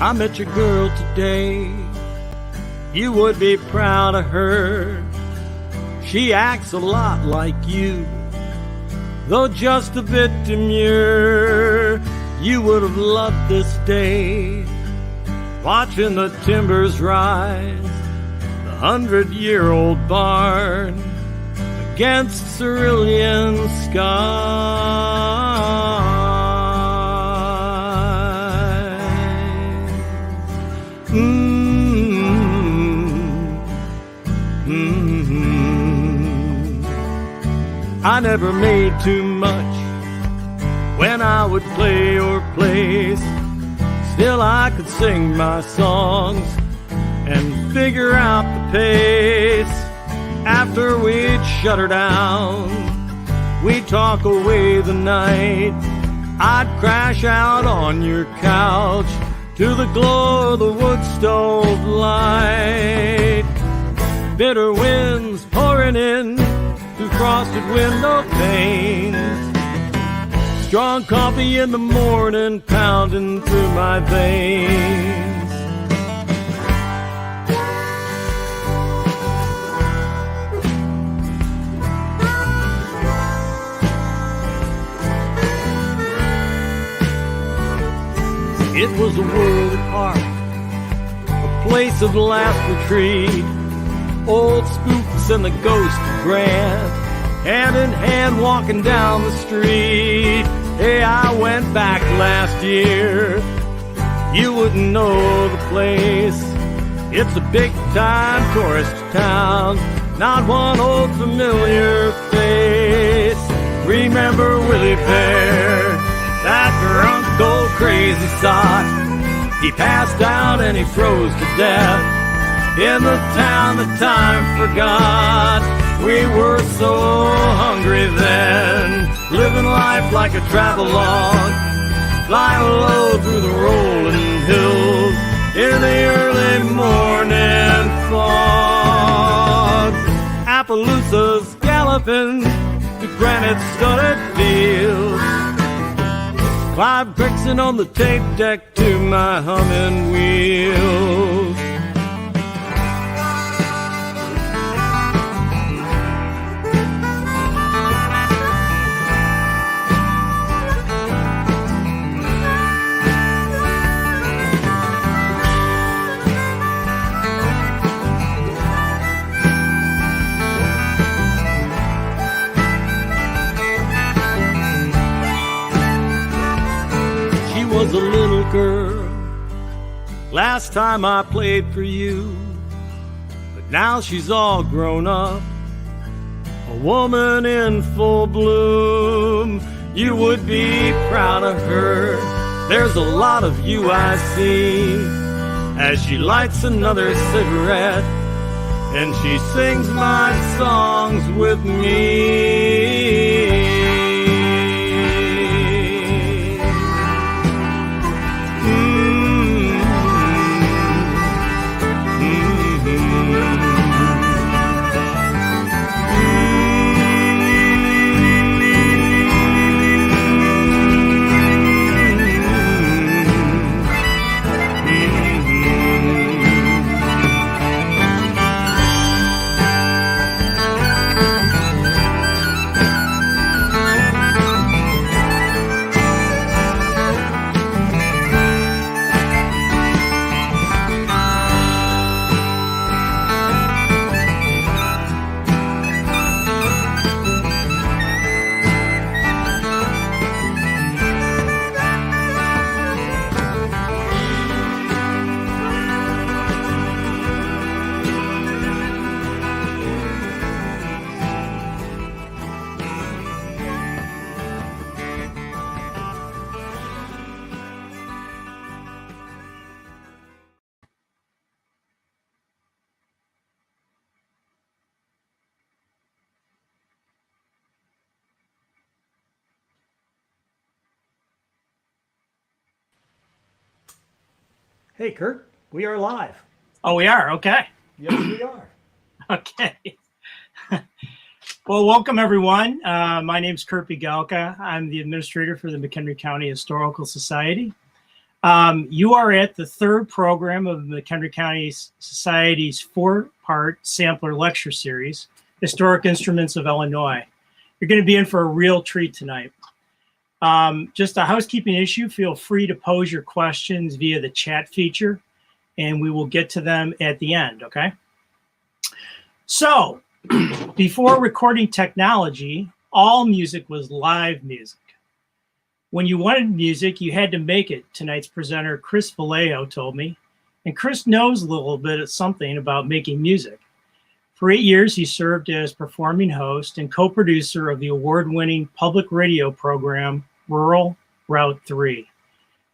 I met your girl today. You would be proud of her. She acts a lot like you, though just a bit demure. You would have loved this day, watching the timbers rise, the 100-year-old barn against cerulean sky. I never made too much when I would play your place. Still I could sing my songs and figure out the pace. After we'd shut her down, we'd talk away the night. I'd crash out on your couch to the glow of the wood stove light. Bitter winds pouring in through frosted window panes. Strong coffee in the morning pounding through my veins. It was a world apart, a place of last retreat. Old spooks and the ghost of Grant, hand in hand walking down the street. Hey, I went back last year. You wouldn't know the place. It's a big-time tourist town, not one old familiar face. Remember Willie Bear, that drunk old crazy sock? He passed out and he froze to death in the town that time forgot. We were so hungry then, living life like a travelogue, flying low through the rolling hills in the early morning fog. Appaloosa's galloping through granite-studded fields, Clive Gregson on the tape deck to my humming wheels. Was a little girl last time I played for you, but now she's all grown up, a woman in full bloom. You would be proud of her. There's a lot of you I see as she lights another cigarette and she sings my songs with me. Hey, Kurt, we are live. Oh, we are? Okay. Yes, we are. Okay. Well, welcome, everyone. My name is Kurt Vigalka. I'm the administrator for the McHenry County Historical Society. You are at the third program of the McHenry County Society's four-part sampler lecture series, Historic Instruments of Illinois. You're going to be in for a real treat tonight. Just a housekeeping issue, feel free to pose your questions via the chat feature, and we will get to them at the end, okay? So, before recording technology, all music was live music. When you wanted music, you had to make it, tonight's presenter, Chris Vallillo, told me. And Chris knows a little bit of something about making music. For 8 years, he served as performing host and co-producer of the award-winning public radio program, Rural Route 3.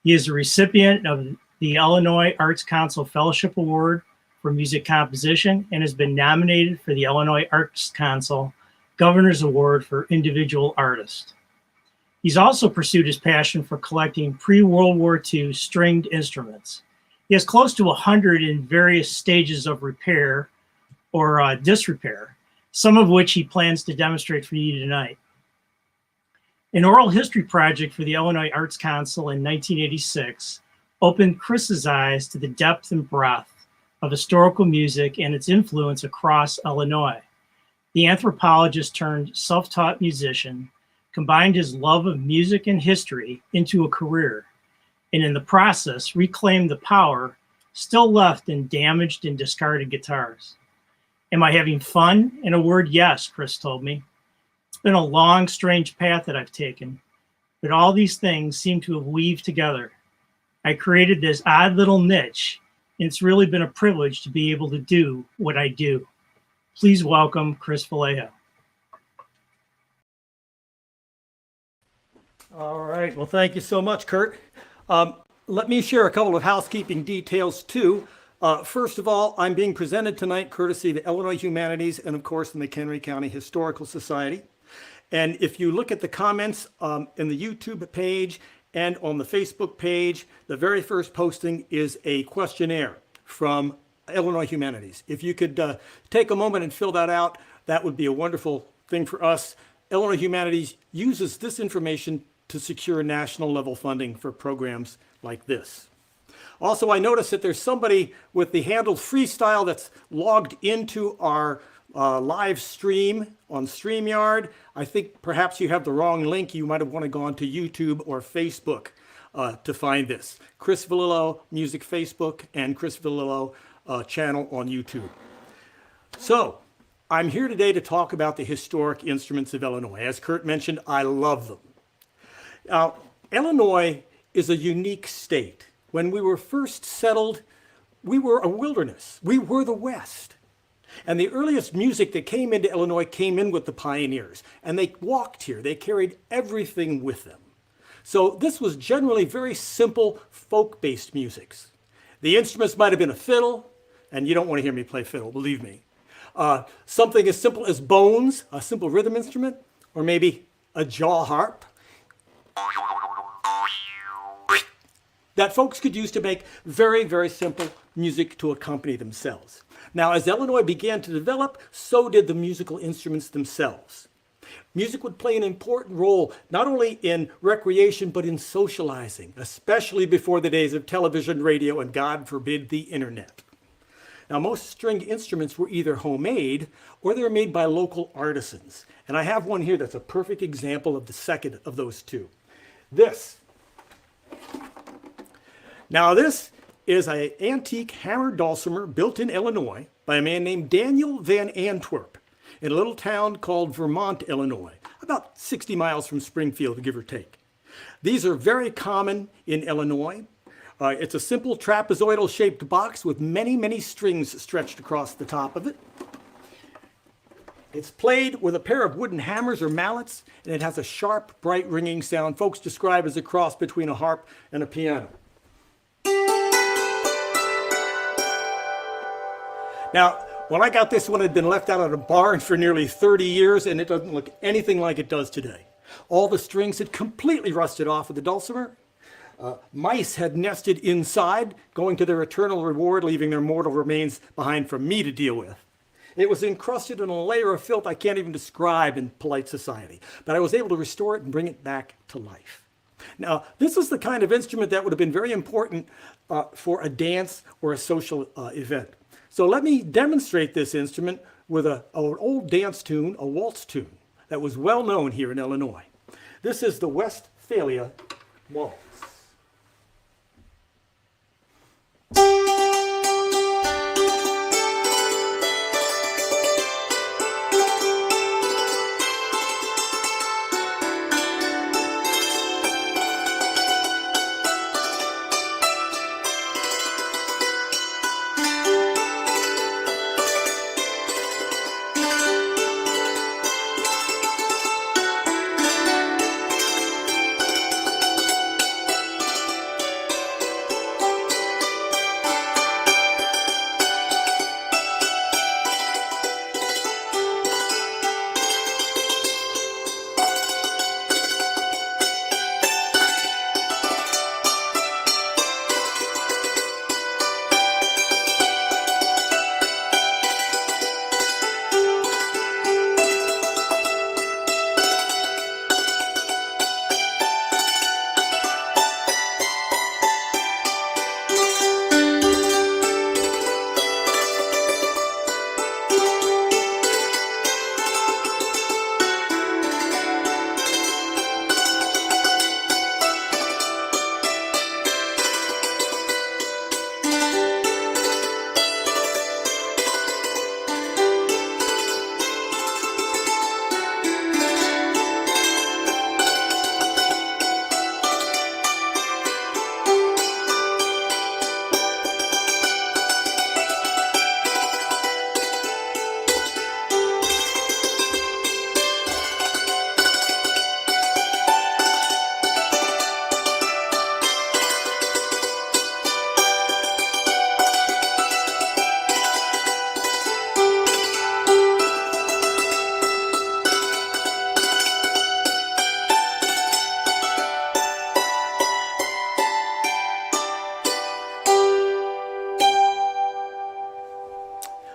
He is a recipient of the Illinois Arts Council Fellowship Award for Music Composition and has been nominated for the Illinois Arts Council Governor's Award for Individual Artist. He's also pursued his passion for collecting pre-World War II stringed instruments. He has close to 100 in various stages of repair or disrepair, some of which he plans to demonstrate for you tonight. An oral history project for the Illinois Arts Council in 1986 opened Chris's eyes to the depth and breadth of historical music and its influence across Illinois. The anthropologist turned self-taught musician combined his love of music and history into a career, and in the process reclaimed the power still left in damaged and discarded guitars. Am I having fun? In a word, yes, Chris told me. It's been a long, strange path that I've taken, but all these things seem to have weaved together. I created this odd little niche, and it's really been a privilege to be able to do what I do. Please welcome Chris Vallillo. All right. Well, thank you so much, Kurt. Let me share a couple of housekeeping details, too. First of all, I'm being presented tonight courtesy of the Illinois Humanities and, of course, the McHenry County Historical Society. And if you look at the comments in the YouTube page and on the Facebook page, the very first posting is a questionnaire from Illinois Humanities. If you could take a moment and fill that out, that would be a wonderful thing for us. Illinois Humanities uses this information to secure national level funding for programs like this. Also, I noticed that there's somebody with the handle Freestyle that's logged into our live stream on StreamYard. I think perhaps you have the wrong link. You might have want to go on to YouTube or Facebook to find this. Chris Vallillo Music Facebook and Chris Vallillo channel on YouTube. So, I'm here today to talk about the historic instruments of Illinois. As Kurt mentioned, I love them. Now, Illinois is a unique state. When we were first settled, we were a wilderness. We were the West. And the earliest music that came into Illinois came in with the pioneers. And they walked here. They carried everything with them. So this was generally very simple folk-based music. The instruments might have been a fiddle, and you don't want to hear me play fiddle, believe me. Something as simple as bones, a simple rhythm instrument, or maybe a jaw harp that folks could use to make very, very simple music to accompany themselves. Now, as Illinois began to develop, so did the musical instruments themselves. Music would play an important role not only in recreation, but in socializing, especially before the days of television, radio, and God forbid, the internet. Now, most stringed instruments were either homemade or they were made by local artisans. And I have one here that's a perfect example of the second of those two. This is an antique hammer dulcimer built in Illinois by a man named Daniel Van Antwerp in a little town called Vermont, Illinois, about 60 miles from Springfield, give or take. These are very common in Illinois. It's a simple trapezoidal-shaped box with many, many strings stretched across the top of it. It's played with a pair of wooden hammers or mallets, and it has a sharp, bright ringing sound folks describe as a cross between a harp and a piano. Now, when I got this one, it had been left out at a barn for nearly 30 years, and it doesn't look anything like it does today. All the strings had completely rusted off of the dulcimer. Mice had nested inside, going to their eternal reward, leaving their mortal remains behind for me to deal with. It was encrusted in a layer of filth I can't even describe in polite society, but I was able to restore it and bring it back to life. Now, this is the kind of instrument that would have been very important for a dance or a social event. So let me demonstrate this instrument with an old dance tune, a waltz tune, that was well known here in Illinois. This is the Westphalia Waltz.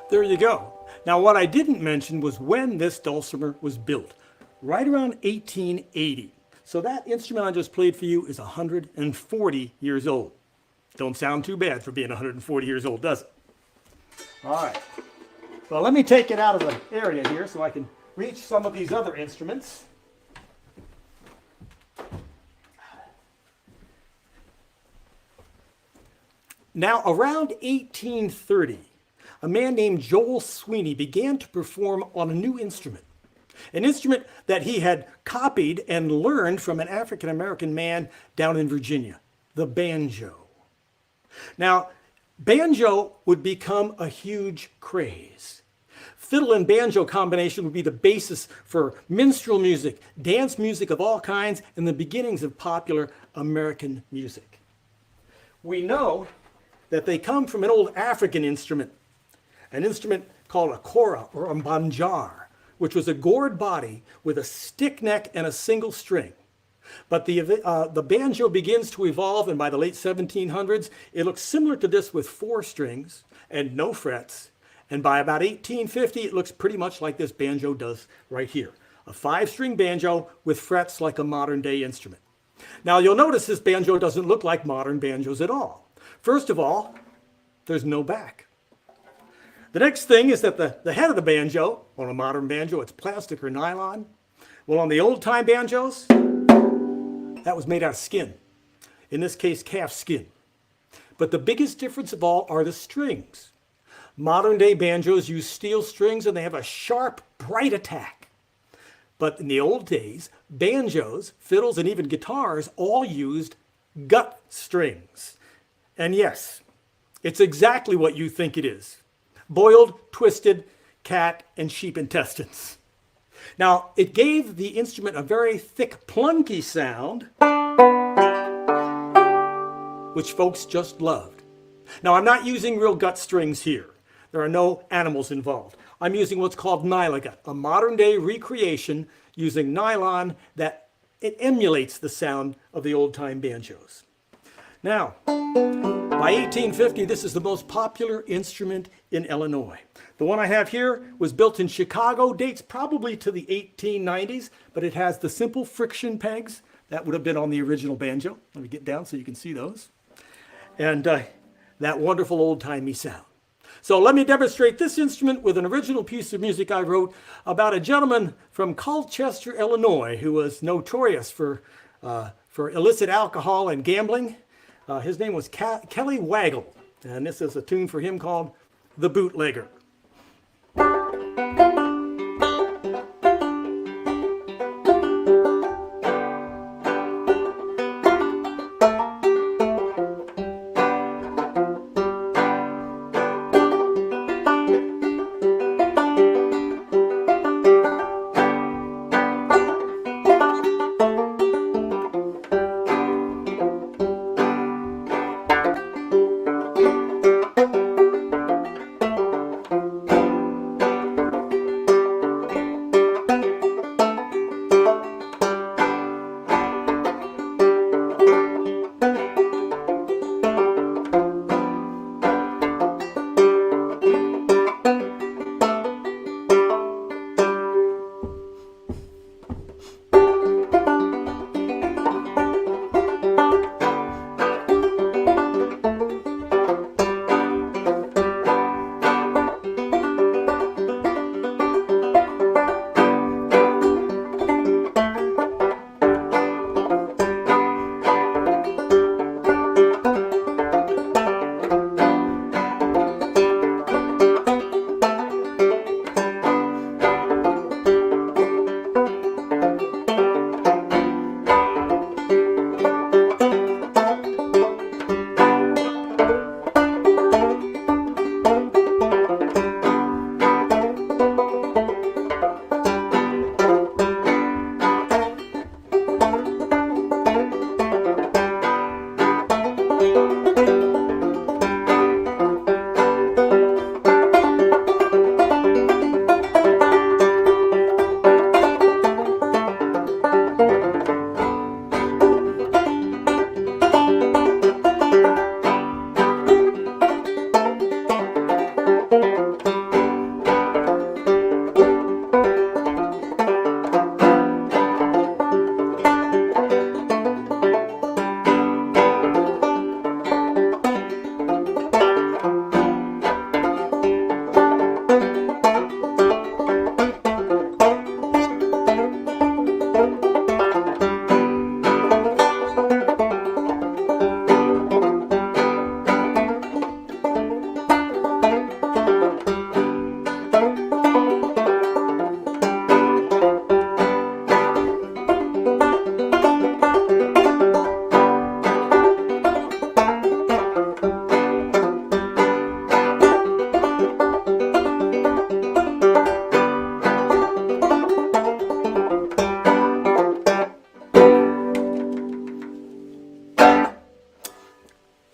There you go. Now, what I didn't mention was when this dulcimer was built, right around 1880. So that instrument I just played for you is 140 years old. Don't sound too bad for being 140 years old, does it? All right. Well, let me take it out of the area here so I can reach some of these other instruments. Now, around 1830, a man named Joel Sweeney began to perform on a new instrument. An instrument that he had copied and learned from an African-American man down in Virginia, the banjo. Now, banjo would become a huge craze. Fiddle and banjo combination would be the basis for minstrel music, dance music of all kinds, and the beginnings of popular American music. We know that they come from an old African instrument, an instrument called a kora or a banjar, which was a gourd body with a stick neck and a single string. But the banjo begins to evolve, and by the late 1700s, it looks similar to this with 4 strings and no frets. And by about 1850, it looks pretty much like this banjo does right here. A 5-string banjo with frets like a modern day instrument. Now you'll notice this banjo doesn't look like modern banjos at all. First of all, there's no back. The next thing is that the head of the banjo, on a modern banjo, it's plastic or nylon. Well, on the old-time banjos, that was made out of skin. In this case, calf skin. But the biggest difference of all are the strings. Modern-day banjos use steel strings and they have a sharp, bright attack. But in the old days, banjos, fiddles, and even guitars all used gut strings. And yes, it's exactly what you think it is. Boiled, twisted cat and sheep intestines. Now, it gave the instrument a very thick, plunky sound, which folks just loved. Now, I'm not using real gut strings here. There are no animals involved. I'm using what's called nylagut, a modern-day recreation using nylon that it emulates the sound of the old-time banjos. Now, by 1850, this is the most popular instrument in Illinois. The one I have here was built in Chicago, dates probably to the 1890s, but it has the simple friction pegs, That would have been on the original banjo. Let me get down so you can see those. And that wonderful old-timey sound. So let me demonstrate this instrument with an original piece of music I wrote about a gentleman from Colchester, Illinois, who was notorious for illicit alcohol and gambling. His name was Kelly Waggle, and this is a tune for him called The Bootlegger.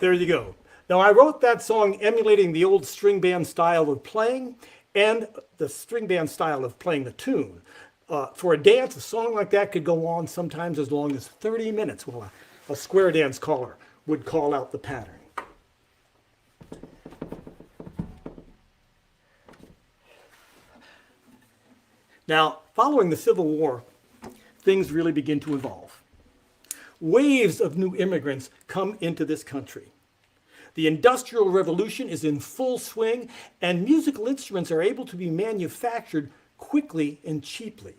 There you go. Now, I wrote that song emulating the old string band style of playing and the string band style of playing the tune. For a dance, a song like that could go on sometimes as long as 30 minutes while a square dance caller would call out the pattern. Now, following the Civil War, things really begin to evolve. Waves of new immigrants come into this country. The Industrial Revolution is in full swing, and musical instruments are able to be manufactured quickly and cheaply.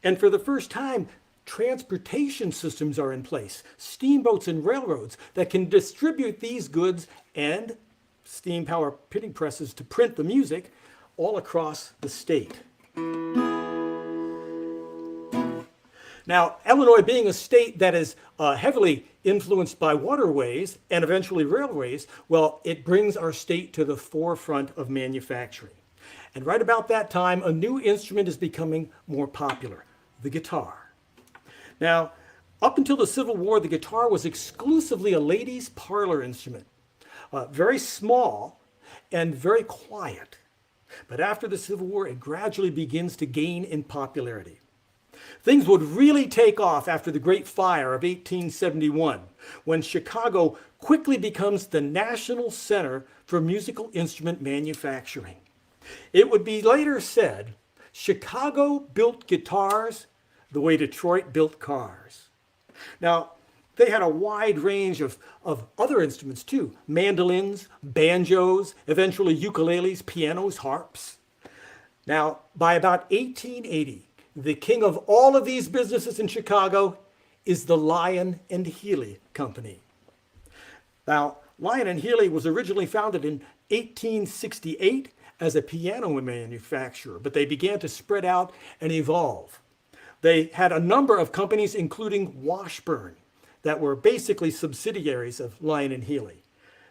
And for the first time, transportation systems are in place, steamboats and railroads that can distribute these goods and steam power printing presses to print the music all across the state. Now, Illinois being a state that is heavily influenced by waterways and eventually railways, well, it brings our state to the forefront of manufacturing. And right about that time, a new instrument is becoming more popular, the guitar. Now, up until the Civil War, the guitar was exclusively a ladies' parlor instrument, very small and very quiet. But after the Civil War, it gradually begins to gain in popularity. Things would really take off after the Great Fire of 1871, when Chicago quickly becomes the national center for musical instrument manufacturing. It would be later said, Chicago built guitars the way Detroit built cars. Now, they had a wide range of other instruments too. Mandolins, banjos, eventually ukuleles, pianos, harps. Now, by about 1880, the king of all of these businesses in Chicago is the Lyon and Heeley Company. Now, Lyon and Heeley was originally founded in 1868 as a piano manufacturer, but they began to spread out and evolve. They had a number of companies, including Washburn, that were basically subsidiaries of Lyon and Heeley.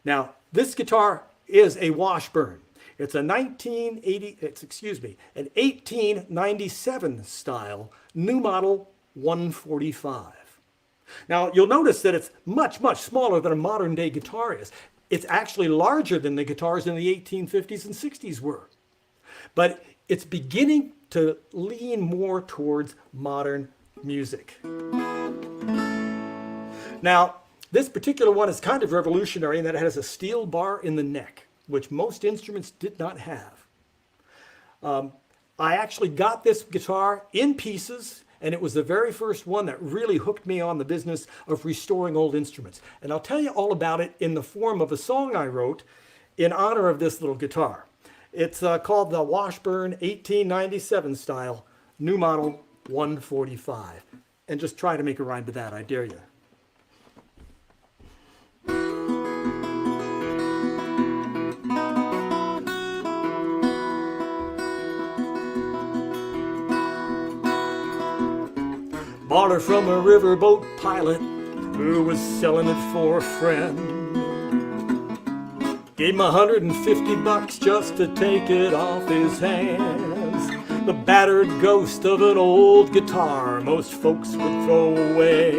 Now, this guitar is a Washburn. It's a 1897 style new model 145. Now, you'll notice that it's much, much smaller than a modern day guitar is. It's actually larger than the guitars in the 1850s and 60s were. But it's beginning to lean more towards modern music. Now, this particular one is kind of revolutionary in that it has a steel bar in the neck, which most instruments did not have. I actually got this guitar in pieces, and it was the very first one that really hooked me on the business of restoring old instruments. And I'll tell you all about it in the form of a song I wrote in honor of this little guitar. It's called the Washburn 1897 style new model 145. And just try to make a rhyme to that, I dare you. Bought her from a riverboat pilot who was selling it for a friend. Gave him $150 just to take it off his hands. The battered ghost of an old guitar most folks would throw away.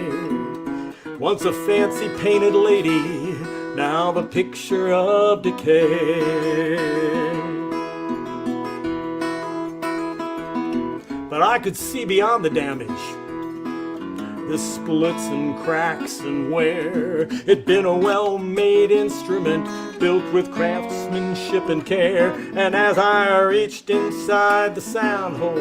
Once a fancy painted lady, now the picture of decay. But I could see beyond the damage, the splits and cracks and wear. It'd been a well-made instrument, built with craftsmanship and care. And as I reached inside the sound hole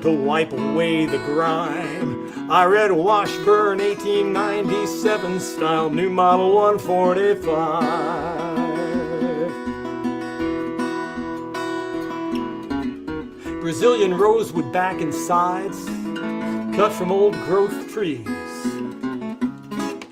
to wipe away the grime, I read Washburn 1897 style new model 145. Brazilian rosewood back and sides, cut from old growth trees,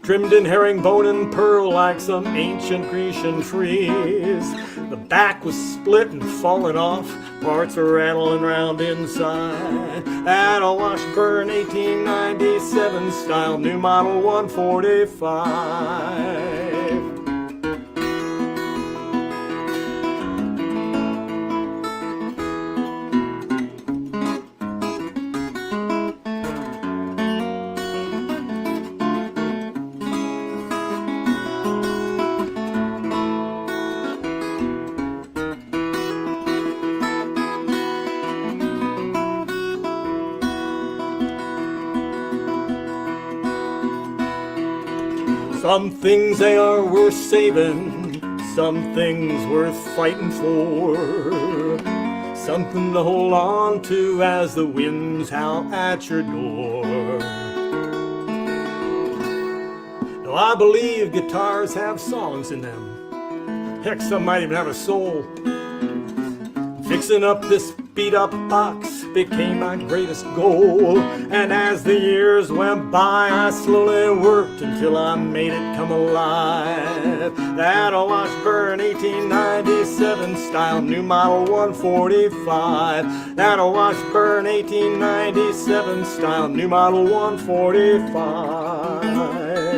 trimmed in herringbone and pearl like some ancient Grecian frieze. The back was split and falling off, parts are rattling round inside. At a Washburn 1897 style new model 145. Some things they are worth saving, some things worth fighting for, something to hold on to as the winds howl at your door. Now I believe guitars have songs in them. Heck, some might even have a soul. Fixing up this beat-up box became my greatest goal. And as the years went by, I slowly worked until I made it come alive. That a Washburn 1897 style new model 145. That a Washburn 1897 style new model 145.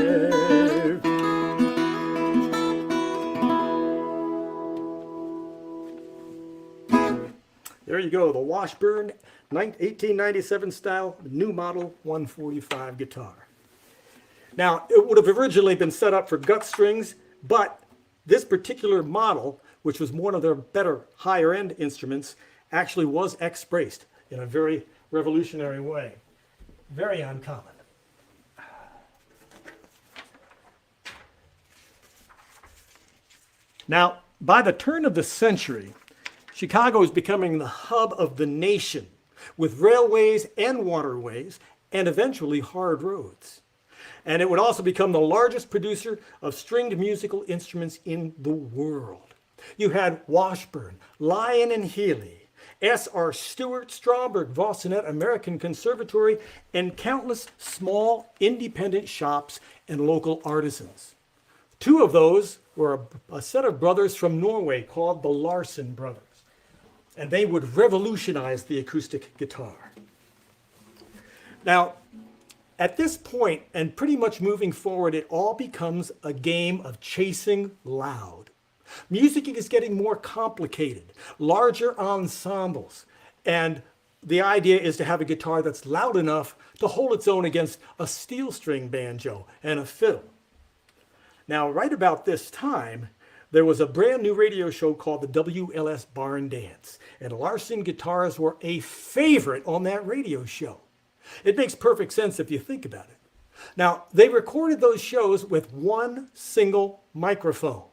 There you go, the Washburn 1897 style new model 145 guitar. Now, it would have originally been set up for gut strings, but this particular model, which was one of their better higher end instruments, actually was X-braced in a very revolutionary way. Very uncommon. Now, by the turn of the century, Chicago is becoming the hub of the nation with railways and waterways and eventually hard roads. And it would also become the largest producer of stringed musical instruments in the world. You had Washburn, Lyon and Heeley, S.R. Stewart, Stromberg, Vossinet, American Conservatory, and countless small independent shops and local artisans. Two of those were a set of brothers from Norway called the Larson Brothers. And they would revolutionize the acoustic guitar. Now, at this point, and pretty much moving forward, it all becomes a game of chasing loud. Music is getting more complicated, larger ensembles, and the idea is to have a guitar that's loud enough to hold its own against a steel string banjo and a fiddle. Now, right about this time, there was a brand new radio show called the WLS Barn Dance, and Larson guitars were a favorite on that radio show. It makes perfect sense if you think about it. Now, they recorded those shows with one single microphone,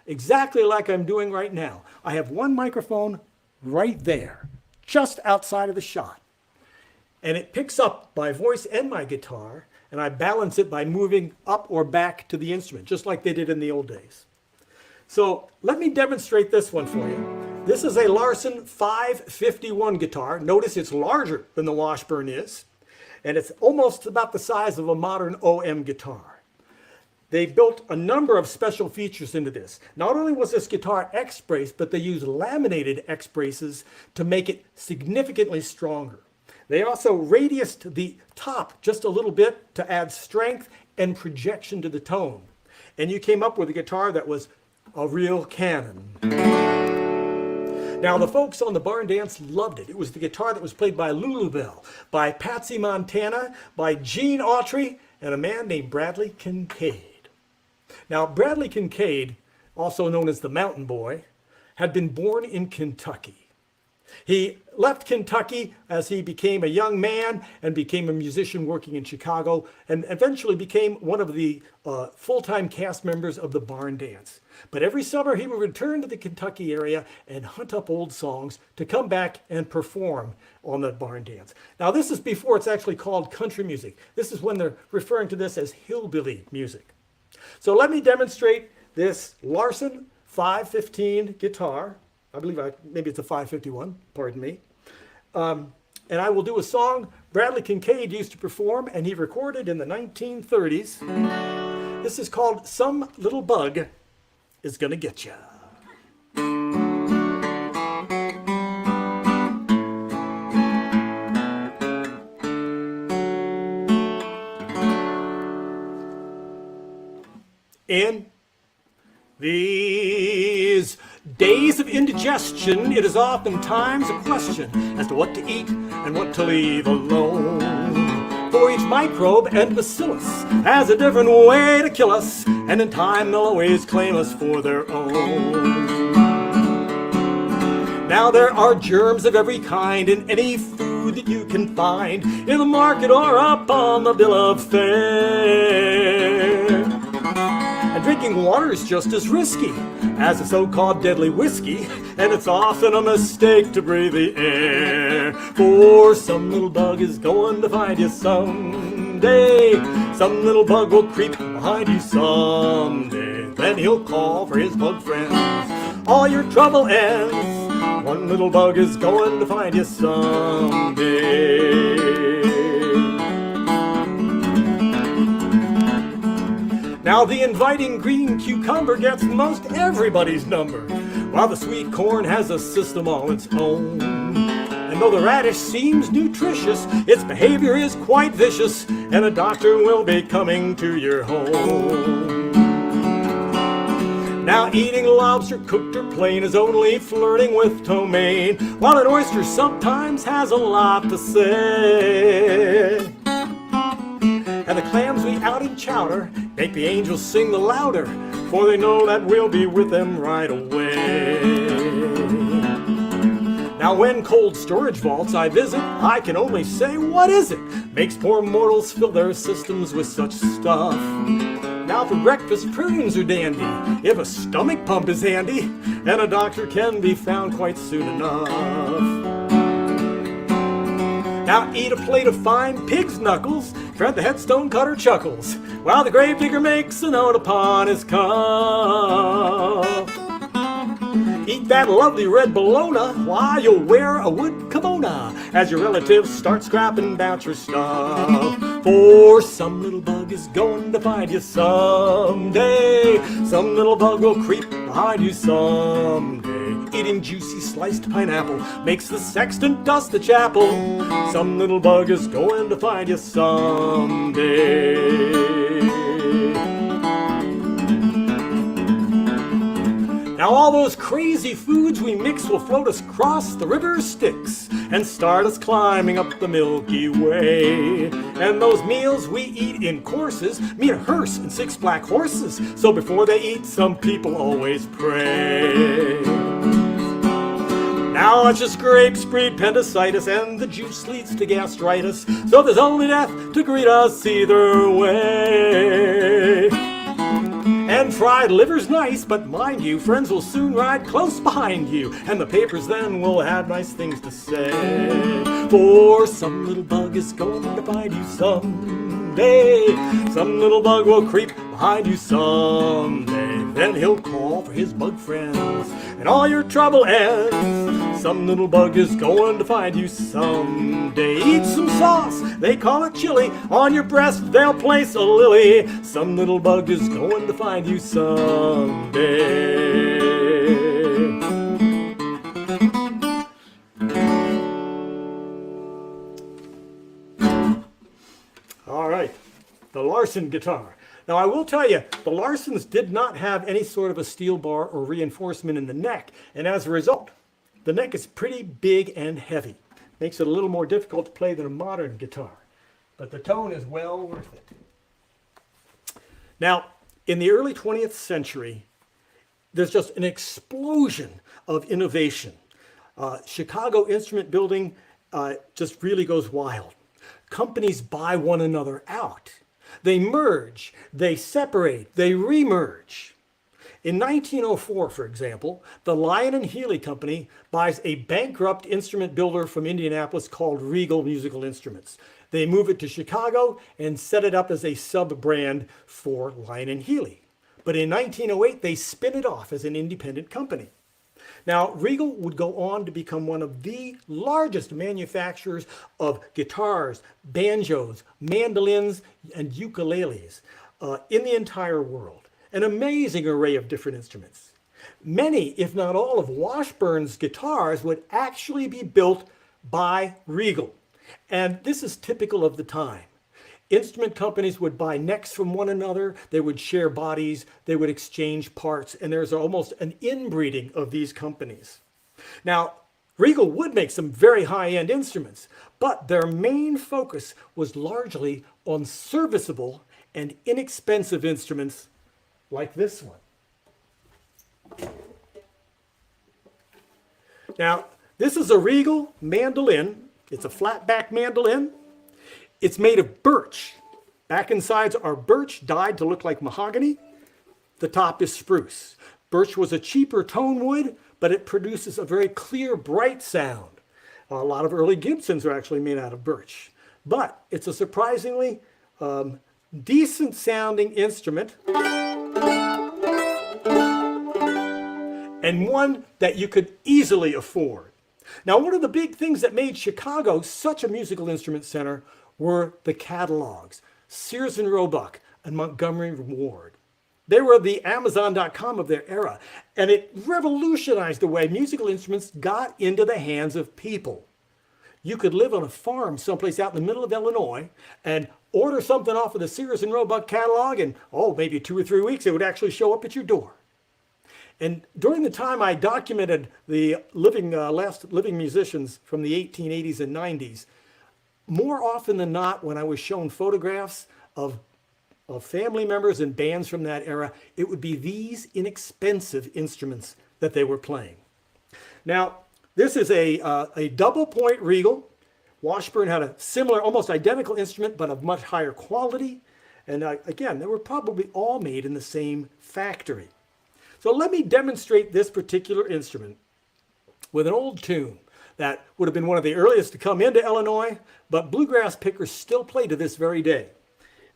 exactly like I'm doing right now. I have one microphone right there, just outside of the shot. And it picks up my voice and my guitar, and I balance it by moving up or back to the instrument, just like they did in the old days. So let me demonstrate this one for you. This is a Larson 551 guitar. Notice it's larger than the Washburn is, and it's almost about the size of a modern OM guitar. They built a number of special features into this. Not only was this guitar X-braced, but they used laminated X-braces to make it significantly stronger. They also radiused the top just a little bit to add strength and projection to the tone. And you came up with a guitar that was a real cannon. Now, the folks on the Barn Dance loved it. It was the guitar that was played by Lulu Bell, by Patsy Montana, by Gene Autry, and a man named Bradley Kincaid. Now, Bradley Kincaid, also known as the Mountain Boy, had been born in Kentucky. He left Kentucky as he became a young man and became a musician working in Chicago, and eventually became one of the full-time cast members of the Barn Dance. But every summer he would return to the Kentucky area and hunt up old songs to come back and perform on the Barn Dance. Now, this is before it's actually called country music. This is when they're referring to this as hillbilly music. So let me demonstrate this Larson 515 guitar. I believe maybe it's a 551, pardon me. And I will do a song Bradley Kincaid used to perform, and he recorded in the 1930s. This is called Some Little Bug Is Gonna Get Ya. In these days of indigestion, it is oftentimes a question as to what to eat and what to leave alone. For each microbe and bacillus has a different way to kill us, and in time they'll always claim us for their own. Now there are germs of every kind in any food that you can find in the market or up on the bill of fare. And drinking water is just as risky as a so-called deadly whiskey, and it's often a mistake to breathe the air. For some little bug is going to find you someday. Some little bug will creep behind you someday. Then he'll call for his bug friends. All your trouble ends. One little bug is going to find you someday. Now the inviting green cucumber gets most everybody's number, while the sweet corn has a system all its own. And though the radish seems nutritious, its behavior is quite vicious, and a doctor will be coming to your home. Now eating lobster cooked or plain is only flirting with ptomaine, while an oyster sometimes has a lot to say. And the clams we out in chowder make the angels sing the louder, for they know that we'll be with them right away. Now when cold storage vaults I visit, I can only say, what is it? Makes poor mortals fill their systems with such stuff. Now for breakfast, prunes are dandy, if a stomach pump is handy, and a doctor can be found quite soon enough. Now eat a plate of fine pig's knuckles, Fred the headstone cutter chuckles, while the grave digger makes a note upon his cuff. Eat that lovely red bologna while you'll wear a wood kimono as your relatives start scrapping about your stuff. For some little bug is going to find you someday. Some little bug will creep behind you someday. Eating juicy sliced pineapple makes the sexton dust the chapel. Some little bug is going to find you someday. Now all those crazy foods we mix will float us across the river Styx and start us climbing up the Milky Way. And those meals we eat in courses meet a hearse and 6 black horses. So before they eat, some people always pray. Now it's just grapes breed appendicitis and the juice leads to gastritis. So there's only death to greet us either way. And fried liver's nice, but mind you, friends will soon ride close behind you, and the papers then will have nice things to say. For some little bug is going to find you someday. Some little bug will creep behind you someday. Then he'll call for his bug friends, and all your trouble ends. Some little bug is going to find you someday. Eat some sauce, they call it chili. On your breast they'll place a lily. Some little bug is going to find you someday. All right, the Larson guitar. Now I will tell you, the Larsons did not have any sort of a steel bar or reinforcement in the neck, and as a result, the neck is pretty big and heavy. Makes it a little more difficult to play than a modern guitar, but the tone is well worth it. Now, in the early 20th century, there's just an explosion of innovation. Chicago instrument building just really goes wild. Companies buy one another out. They merge, they separate, they remerge. In 1904, for example, the Lyon and Heeley Company buys a bankrupt instrument builder from Indianapolis called Regal Musical Instruments. They move it to Chicago and set it up as a sub-brand for Lyon and Heeley. But in 1908, they spin it off as an independent company. Now, Regal would go on to become one of the largest manufacturers of guitars, banjos, mandolins, and ukuleles in the entire world. An amazing array of different instruments. Many, if not all, of Washburn's guitars would actually be built by Regal. And this is typical of the time. Instrument companies would buy necks from one another, they would share bodies, they would exchange parts, and there's almost an inbreeding of these companies. Now, Regal would make some very high-end instruments, but their main focus was largely on serviceable and inexpensive instruments like this one. Now, this is a Regal mandolin. It's a flat-back mandolin. It's made of birch. Back and sides are birch dyed to look like mahogany. The top is spruce. Birch was a cheaper tone wood, but it produces a very clear, bright sound. A lot of early Gibsons are actually made out of birch. But it's a surprisingly decent sounding instrument, and one that you could easily afford. Now, one of the big things that made Chicago such a musical instrument center were the catalogs. Sears and Roebuck and Montgomery Ward. They were the Amazon.com of their era, and it revolutionized the way musical instruments got into the hands of people. You could live on a farm someplace out in the middle of Illinois and order something off of the Sears and Roebuck catalog, and maybe 2 or 3 weeks it would actually show up at your door. And during the time I documented the last living musicians from the 1880s and 90s, more often than not, when I was shown photographs of family members and bands from that era, it would be these inexpensive instruments that they were playing. Now, this is a double point Regal. Washburn had a similar, almost identical instrument, but of much higher quality. And again, they were probably all made in the same factory. So let me demonstrate this particular instrument with an old tune. that would have been one of the earliest to come into Illinois, but bluegrass pickers still play to this very day.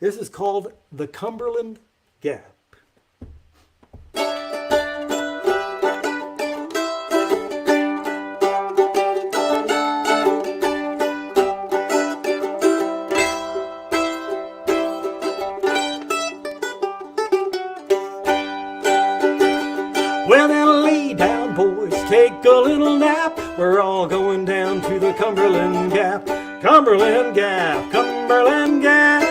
This is called the Cumberland Gap. Well, then lay down, boys, take a little nap. We're all going down to the Cumberland Gap. Cumberland Gap, Cumberland Gap.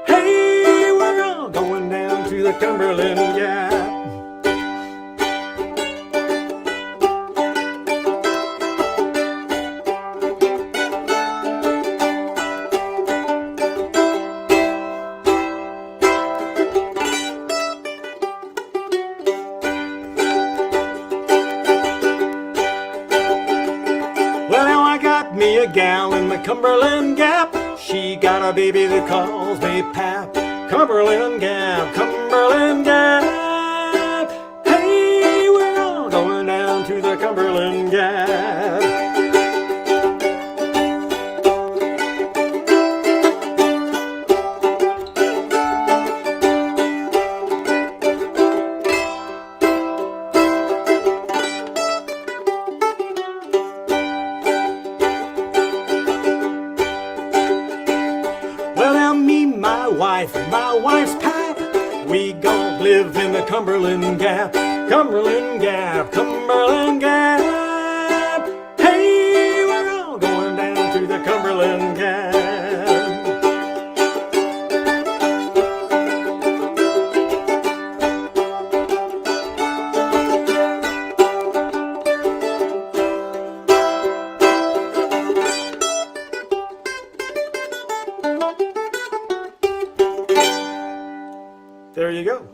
Hey, we're all going down to the Cumberland Gap. Me a gal in the Cumberland Gap. She got a baby that calls me Pap. Cumberland Gap, Cumberland Gap. Hey, we're all going down to the Cumberland Gap. My wife's Pap, we gon' live in the Cumberland Gap. Cumberland Gap, Cumberland Gap. Hey, we're all going down to the Cumberland Gap. There you go.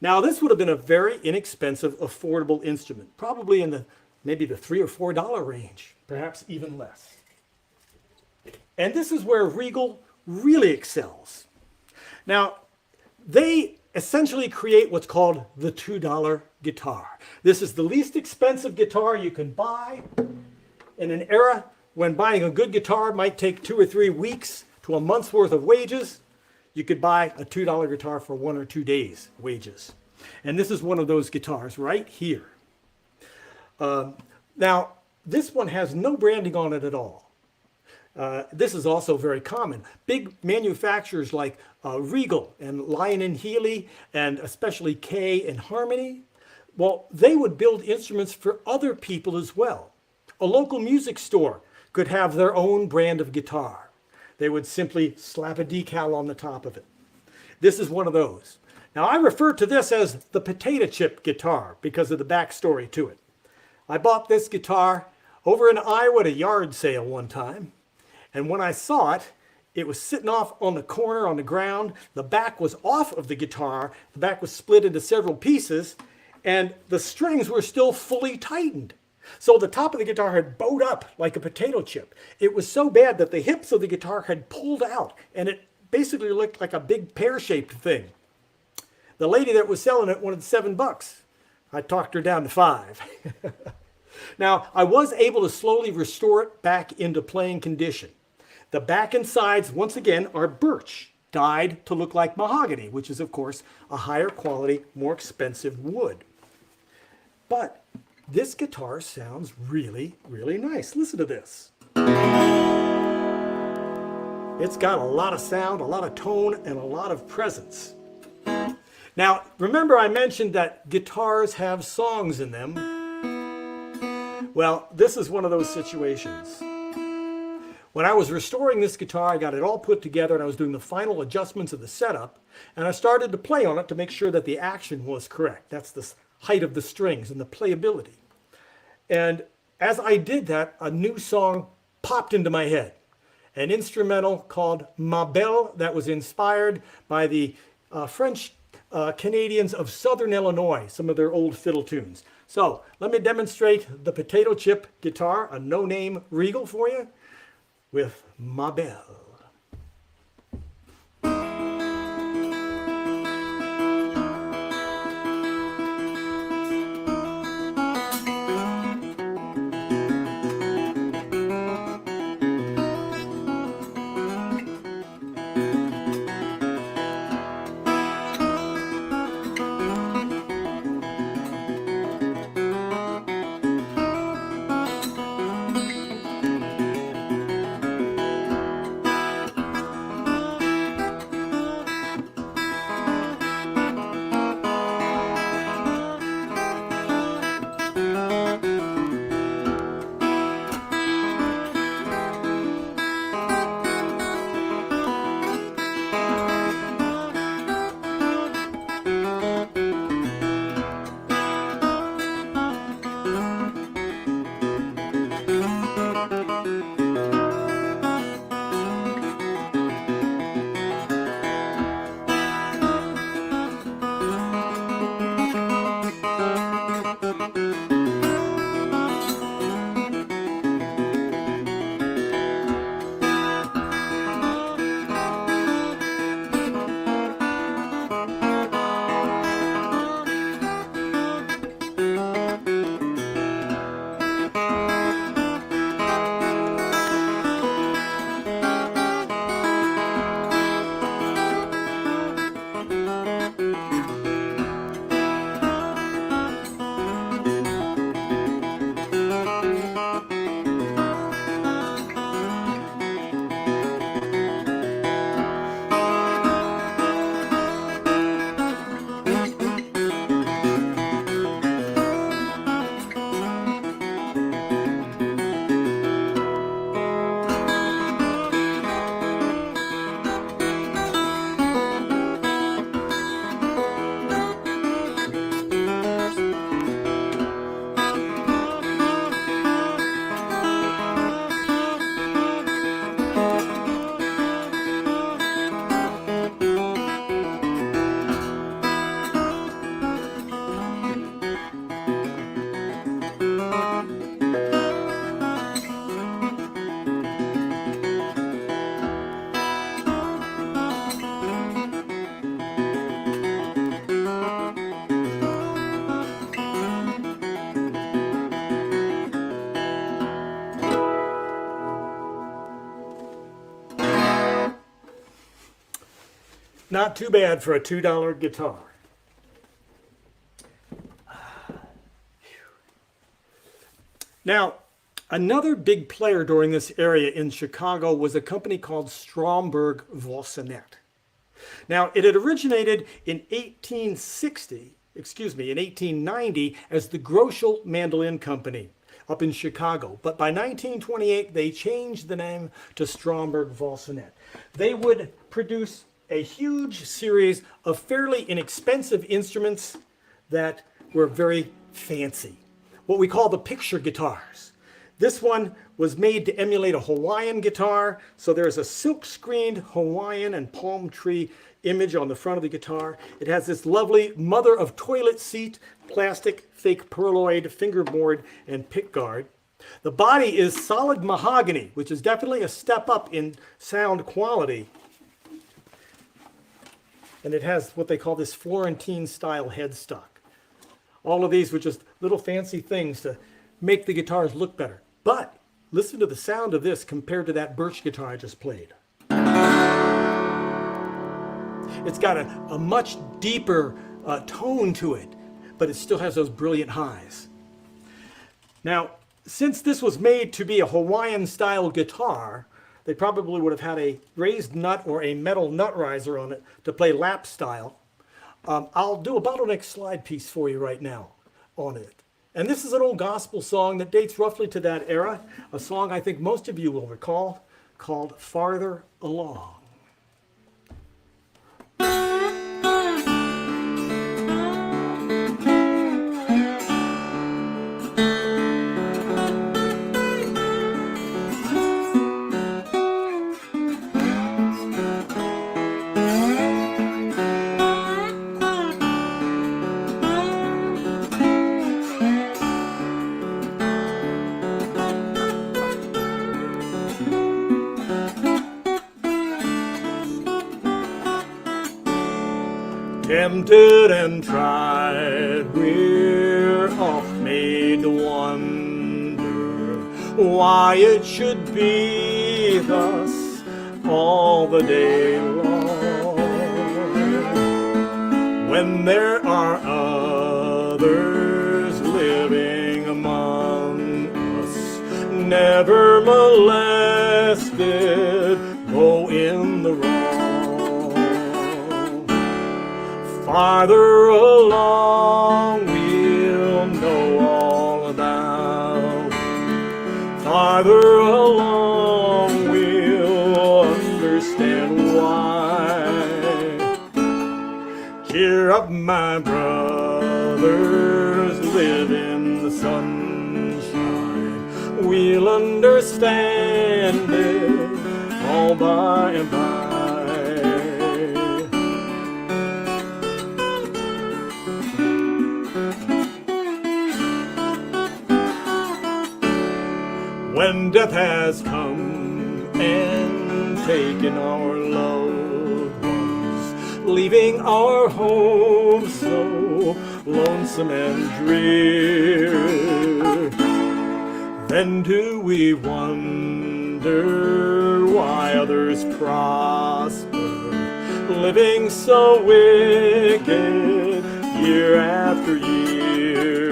Now this would have been a very inexpensive, affordable instrument, probably in maybe the $3 or $4 range, perhaps even less. And this is where Regal really excels. Now, they essentially create what's called the $2 guitar. This is the least expensive guitar you can buy in an era when buying a good guitar might take 2 or 3 weeks to a month's worth of wages. You could buy a $2 guitar for 1 or 2 days' wages. And this is one of those guitars right here. Now, this one has no branding on it at all. This is also very common. Big manufacturers like Regal and Lyon and Heeley, and especially Kay and Harmony, well, they would build instruments for other people as well. A local music store could have their own brand of guitar. They would simply slap a decal on the top of it. This is one of those. Now, I refer to this as the potato chip guitar because of the backstory to it. I bought this guitar over in Iowa at a yard sale one time, and when I saw it, it was sitting off on the corner on the ground. The back was off of the guitar. The back was split into several pieces, and the strings were still fully tightened. So the top of the guitar had bowed up like a potato chip. It was so bad that the hips of the guitar had pulled out, and it basically looked like a big pear-shaped thing. The lady that was selling it wanted $7. I talked her down to $5. Now, I was able to slowly restore it back into playing condition. The back and sides, once again, are birch, dyed to look like mahogany, which is, of course, a higher quality, more expensive wood. But this guitar sounds really, really nice. Listen to this. It's got a lot of sound, a lot of tone, and a lot of presence. Now, remember I mentioned that guitars have songs in them? Well, this is one of those situations. When I was restoring this guitar, I got it all put together and I was doing the final adjustments of the setup, and I started to play on it to make sure that the action was correct. That's the height of the strings and the playability. And as I did that, a new song popped into my head. An instrumental called Ma Belle that was inspired by the French Canadians of Southern Illinois, some of their old fiddle tunes. So let me demonstrate the potato chip guitar, a no-name Regal for you, with Ma Belle. Not too bad for a $2 guitar. Now, another big player during this area in Chicago was a company called Stromberg Wassenaet. Now, it had originated in 1890 as the Groschel Mandolin Company up in Chicago. But by 1928, they changed the name to Stromberg Wassenaet. They would produce a huge series of fairly inexpensive instruments that were very fancy, what we call the picture guitars. This one was made to emulate a Hawaiian guitar, so there's a silk-screened Hawaiian and palm tree image on the front of the guitar. It has this lovely mother of toilet seat, plastic, fake pearloid, fingerboard, and pickguard. The body is solid mahogany, which is definitely a step up in sound quality. And it has what they call this Florentine-style headstock. All of these were just little fancy things to make the guitars look better. But listen to the sound of this compared to that birch guitar I just played. It's got a much deeper tone to it, but it still has those brilliant highs. Now, since this was made to be a Hawaiian-style guitar, they probably would have had a raised nut or a metal nut riser on it to play lap style. I'll do a bottleneck slide piece for you right now on it. And this is an old gospel song that dates roughly to that era, a song I think most of you will recall, called Farther Along. Tempted and tried, we're oft made to wonder why it should be thus all the day long, when there are others living among us, never molested, though in the wrong. Farther along, we'll know all about it. Farther along, we'll understand why. Cheer up, my brothers, live in the sunshine. We'll understand it all by and by. When death has come and taken our loved ones, leaving our home so lonesome and drear, then do we wonder why others prosper, living so wicked year after year.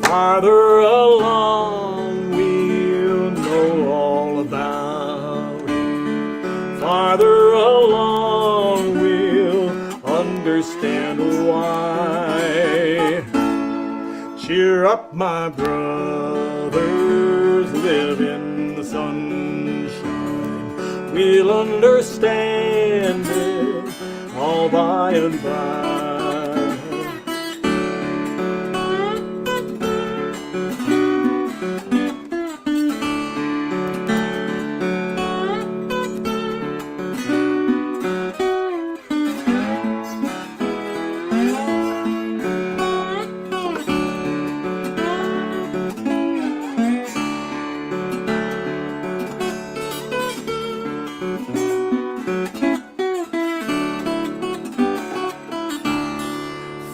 Farther along, we'll know all about it. Farther along, we'll understand why. Cheer up, my brothers, live in the sunshine. We'll understand it all by and by.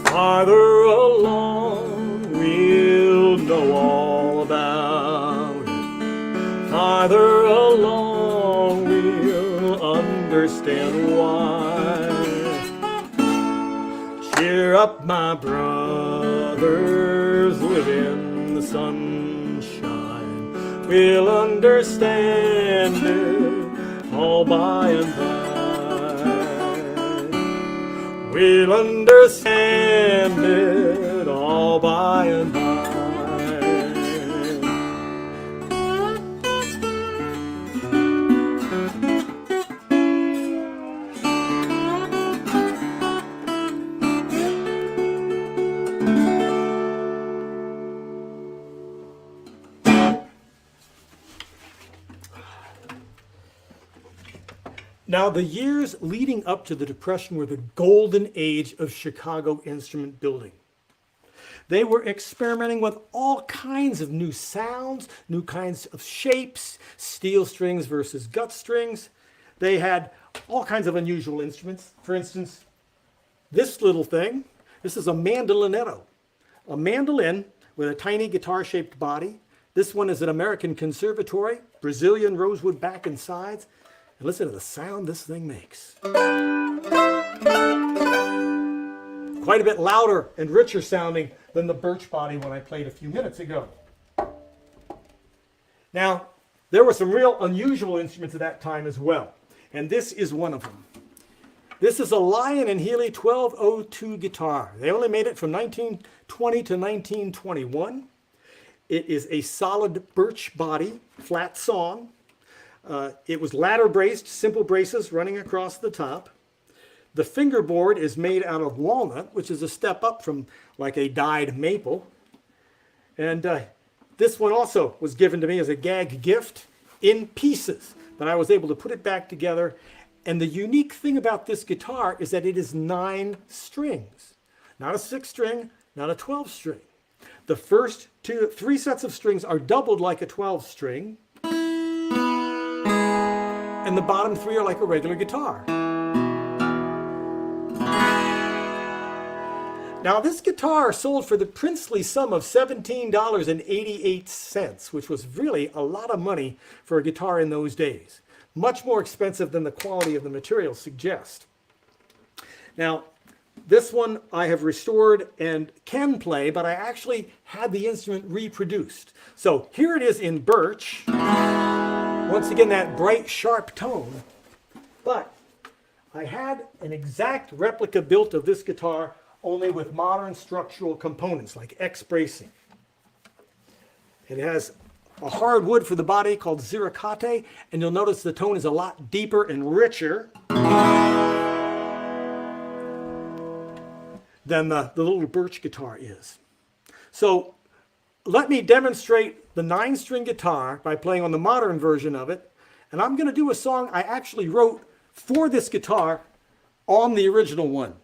Farther along, we'll know all about it. Farther along, we'll understand understand why. Cheer up, my brothers, live in the sunshine. We'll understand it all by and by. We'll understand it all by and by. Now, the years leading up to the Depression were the golden age of Chicago instrument building. They were experimenting with all kinds of new sounds, new kinds of shapes, steel strings versus gut strings. They had all kinds of unusual instruments. For instance, this little thing, this is a mandolinetto. A mandolin with a tiny guitar-shaped body. This one is an American conservatory, Brazilian rosewood back and sides. And listen to the sound this thing makes. Quite a bit louder and richer sounding than the birch body one I played a few minutes ago. Now, there were some real unusual instruments at that time as well, and this is one of them. This is a Lyon and Heeley 1202 guitar. They only made it from 1920 to 1921. It is a solid birch body, flat song. It was ladder braced, simple braces running across the top. The fingerboard is made out of walnut, which is a step up from like a dyed maple. And this one also was given to me as a gag gift in pieces, but I was able to put it back together. And the unique thing about this guitar is that it is 9 strings, not a 6 string, not a 12 string. The first 3 sets of strings are doubled like a 12 string. And the bottom 3 are like a regular guitar. Now, this guitar sold for the princely sum of $17.88, which was really a lot of money for a guitar in those days. Much more expensive than the quality of the material suggests. Now, this one I have restored and can play, but I actually had the instrument reproduced. So here it is in birch. Once again, that bright, sharp tone. But I had an exact replica built of this guitar, only with modern structural components like X-bracing. It has a hard wood for the body called ziricate, and you'll notice the tone is a lot deeper and richer than the little birch guitar is. So let me demonstrate the 9-string guitar by playing on the modern version of it. And I'm going to do a song I actually wrote for this guitar on the original one.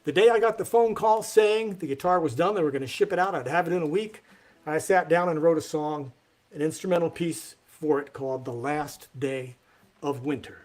The day I got the phone call saying the guitar was done, they were going to ship it out, I'd have it in a week, I sat down and wrote a song, an instrumental piece for it called The Last Day of Winter.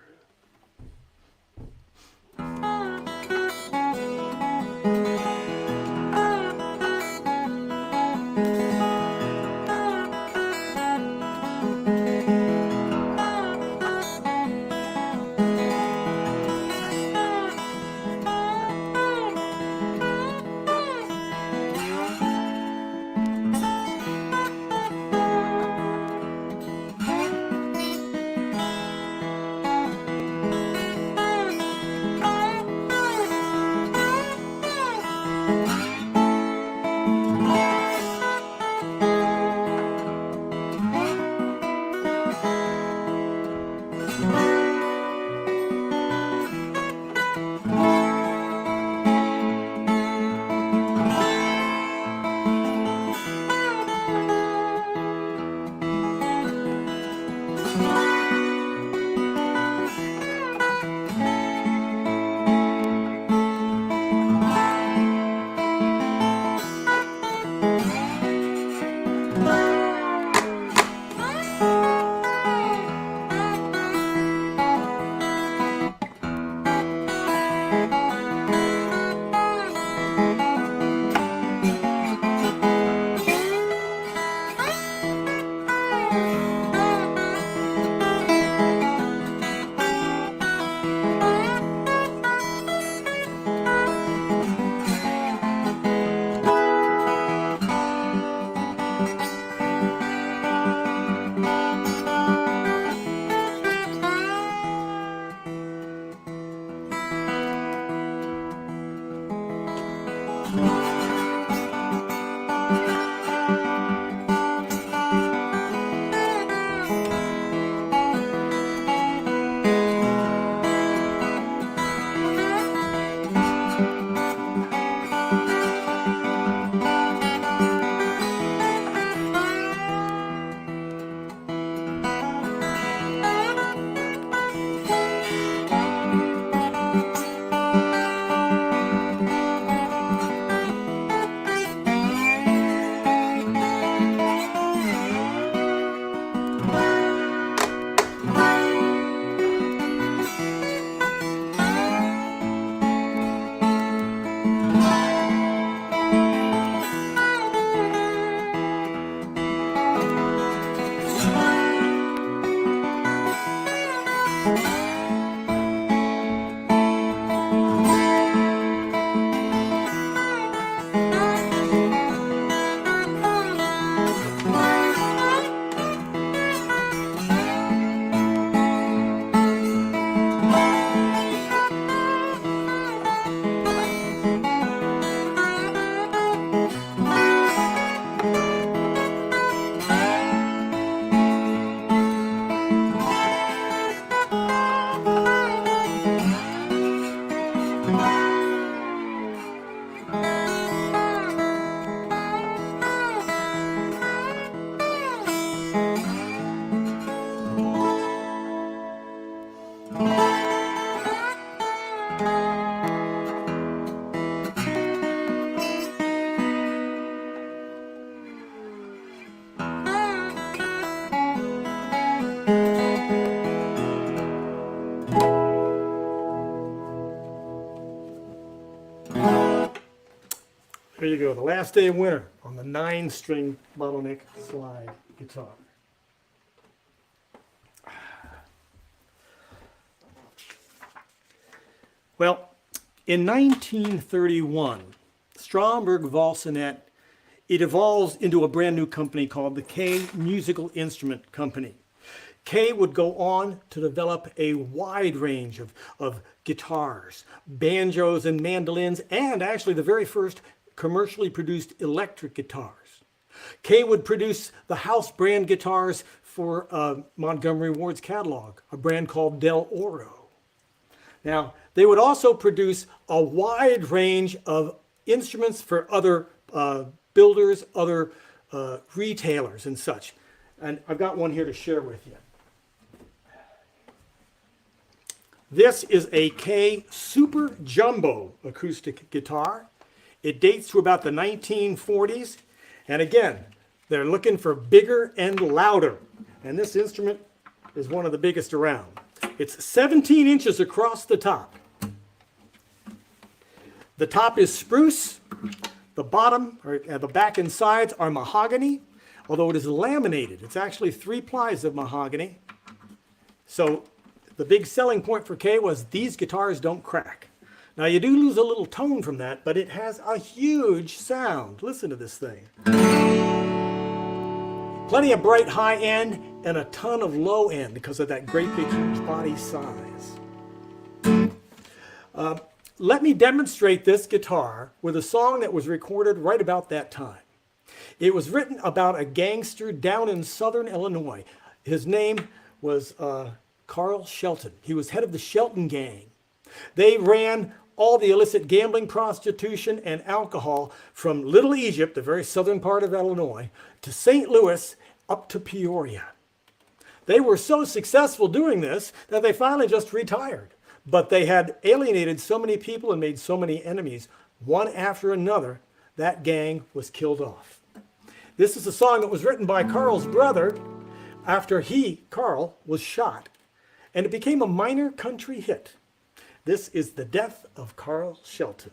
go, the last day of winter on the 9-string bottleneck slide guitar. Well, in 1931, Stromberg Valsenet, it evolves into a brand new company called the Kay Musical Instrument Company. Kay would go on to develop a wide range of guitars, banjos and mandolins, and actually the very first commercially produced electric guitars. Kay would produce the house brand guitars for Montgomery Ward's catalog, a brand called Del Oro. Now, they would also produce a wide range of instruments for other builders, other retailers and such. And I've got one here to share with you. This is a Kay Super Jumbo acoustic guitar. It dates to about the 1940s. And again, they're looking for bigger and louder. And this instrument is one of the biggest around. It's 17 inches across the top. The top is spruce. The bottom, or the back and sides, are mahogany, although it is laminated. It's actually 3 plies of mahogany. So the big selling point for Kay was these guitars don't crack. Now you do lose a little tone from that, but it has a huge sound. Listen to this thing. Plenty of bright high end and a ton of low end because of that great big huge body size. Let me demonstrate this guitar with a song that was recorded right about that time. It was written about a gangster down in southern Illinois. His name was Carl Shelton. He was head of the Shelton Gang. They ran all the illicit gambling, prostitution, and alcohol from Little Egypt, the very southern part of Illinois, to St. Louis, up to Peoria. They were so successful doing this that they finally just retired. But they had alienated so many people and made so many enemies, one after another, that gang was killed off. This is a song that was written by Carl's brother after he, Carl, was shot. And it became a minor country hit. This is The Death of Carl Shelton.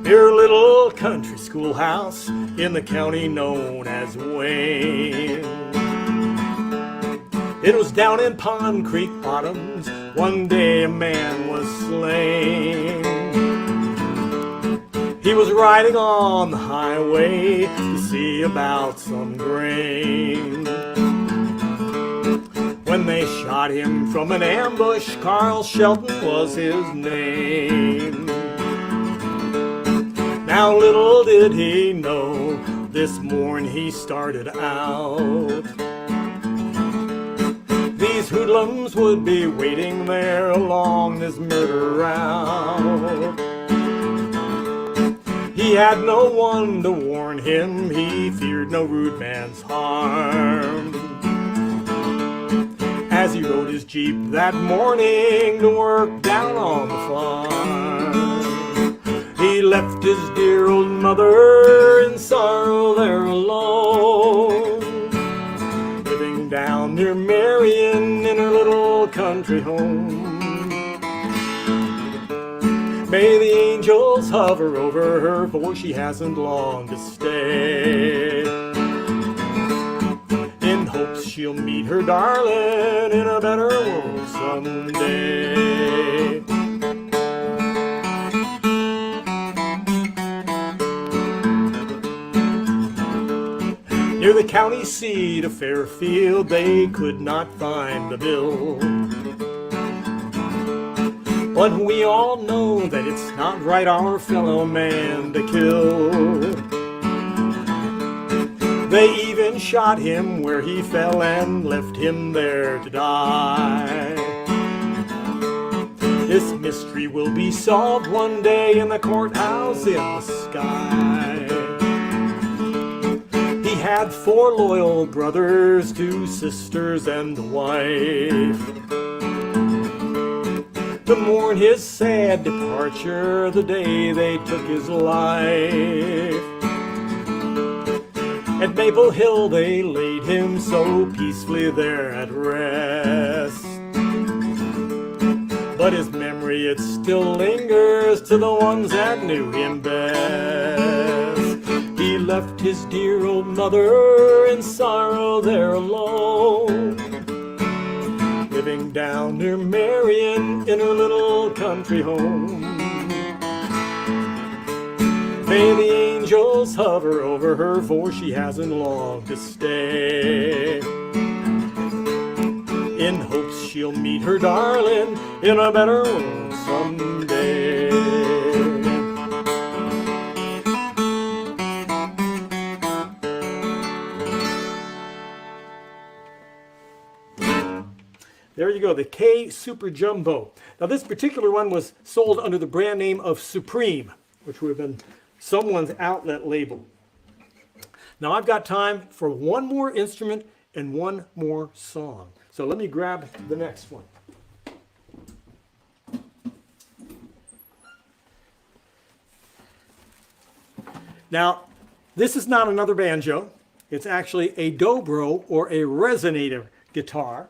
Dear little country schoolhouse in the county known as Wayne. It was down in Pond Creek Bottoms, one day a man was slain. He was riding on the highway to see about some grain. When they shot him from an ambush, Carl Shelton was his name. Now little did he know, this morn he started out. These hoodlums would be waiting there along this murder route. He had no one to warn him, he feared no rude man's harm. As he rode his Jeep that morning to work down on the farm, he left his dear old mother in sorrow there alone, living down near Marion in her little country home. May the angels hover over her, for she hasn't long to stay, in hopes she'll meet her darling in a better world someday. Near the county seat of Fairfield, they could not find the bill. But we all know that it's not right our fellow man to kill. They even shot him where he fell and left him there to die. This mystery will be solved one day in the courthouse in the sky. He had 4 loyal brothers, 2 sisters, and a wife, to mourn his sad departure the day they took his life. At Maple Hill they laid him so peacefully there at rest. but his memory, it still lingers to the ones that knew him best. He left his dear old mother in sorrow there alone, living down near Marion in her little country home. May the angels hover over her, for she hasn't long to stay, in hopes she'll meet her darling in a better world someday. There you go, the K Super Jumbo. Now this particular one was sold under the brand name of Supreme, which would have been someone's outlet label. Now I've got time for one more instrument and one more song. So let me grab the next one. Now, this is not another banjo. It's actually a dobro or a resonator guitar.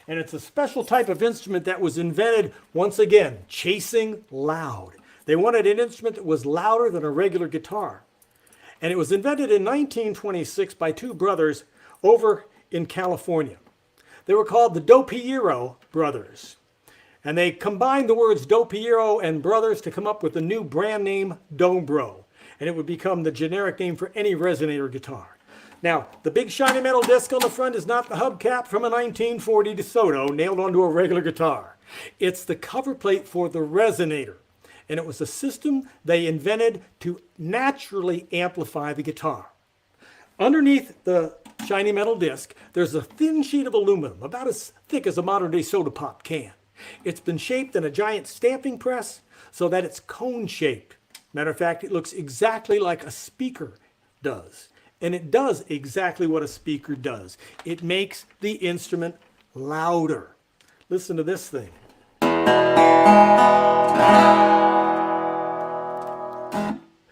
And it's a special type of instrument that was invented, once again, chasing loud. They wanted an instrument that was louder than a regular guitar. And it was invented in 1926 by two brothers over in California. They were called the Dopiero Brothers. And they combined the words Dopiero and Brothers to come up with the new brand name Dobro. And it would become the generic name for any resonator guitar. Now, the big shiny metal disc on the front is not the hubcap from a 1940 DeSoto nailed onto a regular guitar. It's the cover plate for the resonator. And it was a system they invented to naturally amplify the guitar. Underneath the shiny metal disc, there's a thin sheet of aluminum, about as thick as a modern-day soda pop can. It's been shaped in a giant stamping press so that it's cone-shaped. Matter of fact, it looks exactly like a speaker does. And it does exactly what a speaker does. It makes the instrument louder. Listen to this thing.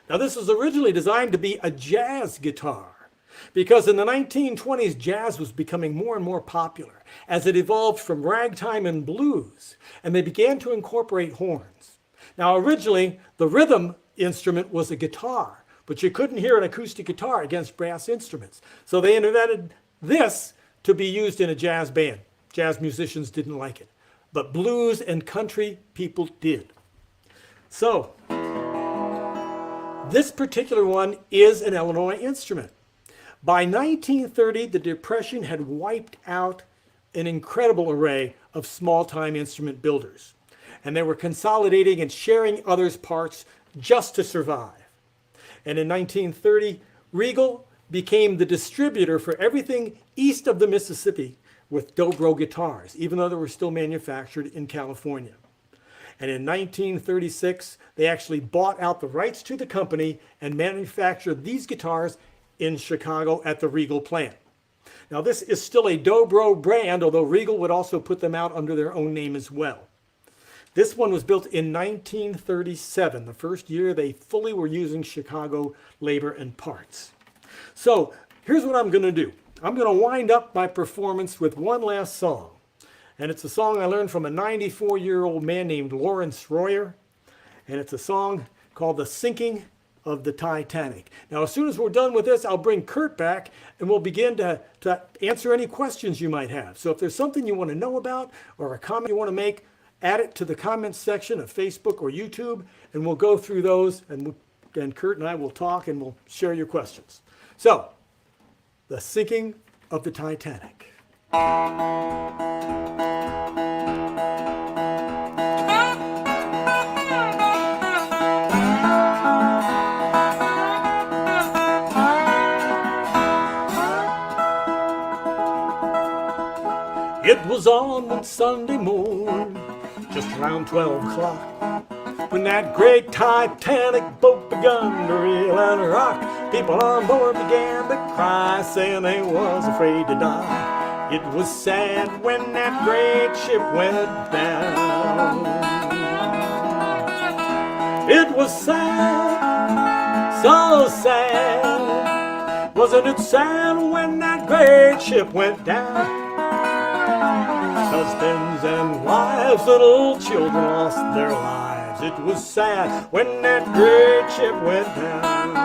Now this was originally designed to be a jazz guitar, because in the 1920s, jazz was becoming more and more popular as it evolved from ragtime and blues, and they began to incorporate horns. Now originally, the rhythm instrument was a guitar, but you couldn't hear an acoustic guitar against brass instruments. So they invented this to be used in a jazz band. Jazz musicians didn't like it, but blues and country people did. So this particular one is an Illinois instrument. By 1930, the Depression had wiped out an incredible array of small-time instrument builders, and they were consolidating and sharing others' parts just to survive. And in 1930, Regal became the distributor for everything east of the Mississippi with dobro guitars, even though they were still manufactured in California. And in 1936, they actually bought out the rights to the company and manufactured these guitars in Chicago at the Regal plant. Now this is still a dobro brand, although Regal would also put them out under their own name as well. This one was built in 1937, the first year they fully were using Chicago labor and parts. So here's what I'm going to do. I'm going to wind up my performance with one last song. And it's a song I learned from a 94-year-old man named Lawrence Royer. And it's a song called The Sinking of the Titanic. Now, as soon as we're done with this, I'll bring Kurt back and we'll begin to answer any questions you might have. So if there's something you want to know about or a comment you want to make, add it to the comments section of Facebook or YouTube, and we'll go through those, and Kurt and I will talk and we'll share your questions. So, The Sinking of the Titanic. It was on one Sunday morning, just around 12 o'clock, when that great Titanic boat begun to reel and rock. People on board began to cry, saying they was afraid to die. It was sad when that great ship went down. It was sad, so sad. Wasn't it sad when that great ship went down? Husbands and wives, little children lost their lives. It was sad when that great ship went down.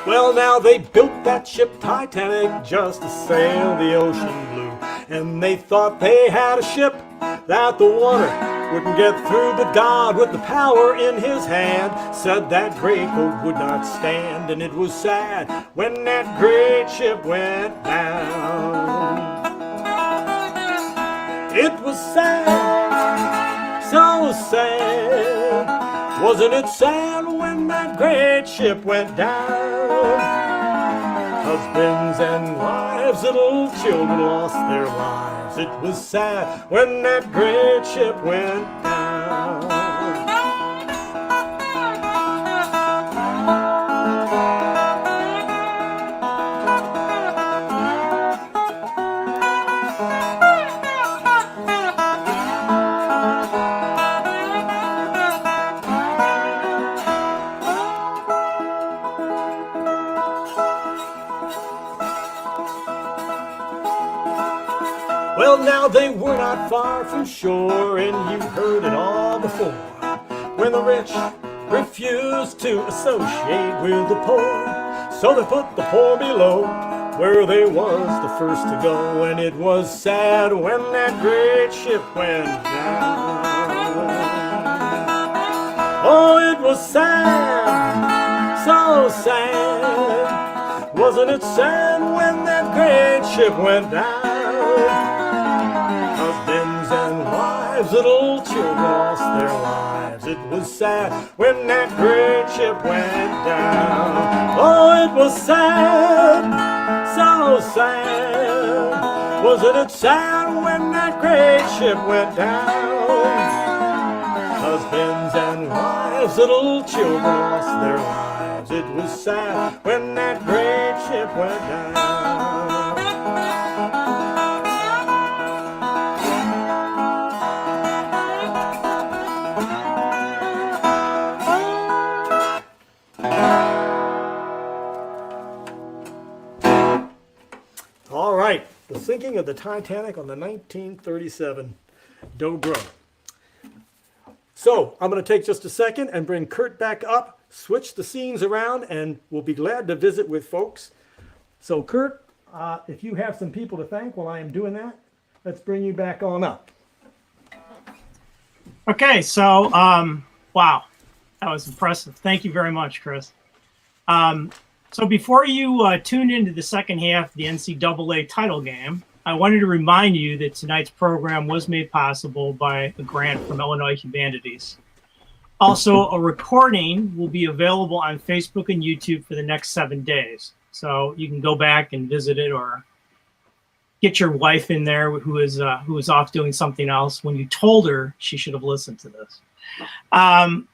Well, now they built that ship Titanic just to sail the ocean blue. And they thought they had a ship that the water wouldn't get through. But God, with the power in his hand, said that great boat would not stand. And it was sad when that great ship went down. It was sad, so sad. Wasn't it sad when that great ship went down? Husbands and wives, little children lost their lives. It was sad when that great ship went down. Well, now they were not far from shore, and you've heard it all before. When the rich refused to associate with the poor, so they put the poor below, where they was the first to go. And it was sad when that great ship went down. Oh, it was sad, so sad. Wasn't it sad when that great ship went down? Husbands and wives, little children lost their lives. It was sad when that great ship went down. Oh, it was sad, so sad. Wasn't it sad when that great ship went down? Husbands and wives, little children lost their lives. It was sad when that great ship went down. All right, the sinking of the Titanic on the 1937 Dobro. So I'm going to take just a second and bring Kurt back up, switch the scenes around, and we'll be glad to visit with folks. So Kurt, if you have some people to thank while I am doing that, let's bring you back on up. Okay, so, wow, that was impressive. Thank you very much, Chris. So before you tuned into the second half of the NCAA title game, I wanted to remind you that tonight's program was made possible by a grant from Illinois Humanities. Also, a recording will be available on Facebook and YouTube for the next 7 days. So you can go back and visit it, or get your wife in there who is off doing something else when you told her she should have listened to this. And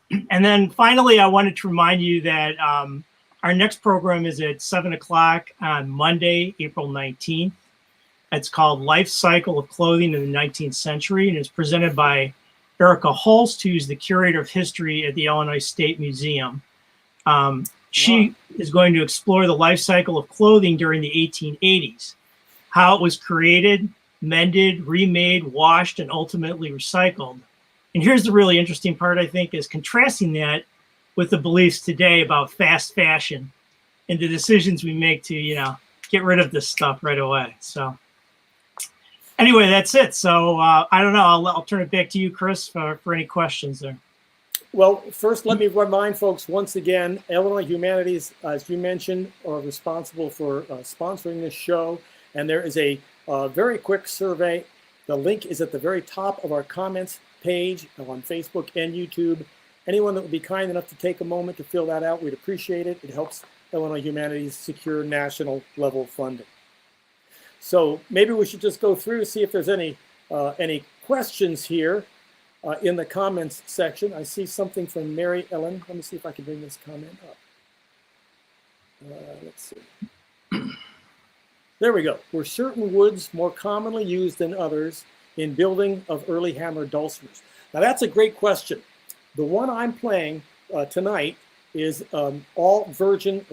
then finally, I wanted to remind you that our next program is at 7 o'clock on Monday, April 19th. It's called Life Cycle of Clothing in the 19th Century, and it's presented by Erica Holst, who's the curator of history at the Illinois State Museum. She is going to explore the life cycle of clothing during the 1880s, how it was created, mended, remade, washed, and ultimately recycled. And here's the really interesting part, I think, is contrasting that with the beliefs today about fast fashion and the decisions we make to, get rid of this stuff right away. So anyway, that's it. So I don't know. I'll turn it back to you, Chris, for any questions there. Well, first, let me remind folks once again, Illinois Humanities, as you mentioned, are responsible for sponsoring this show. And there is a very quick survey. The link is at the very top of our comments page on Facebook and YouTube. Anyone that would be kind enough to take a moment to fill that out, we'd appreciate it. It helps Illinois Humanities secure national level funding. So maybe we should just go through to see if there's any questions here in the comments section. I see something from Mary Ellen. Let me see if I can bring this comment up. Let's see. There we go. Were certain woods more commonly used than others in building of early hammer dulcimers? Now that's a great question. The one I'm playing tonight is all virgin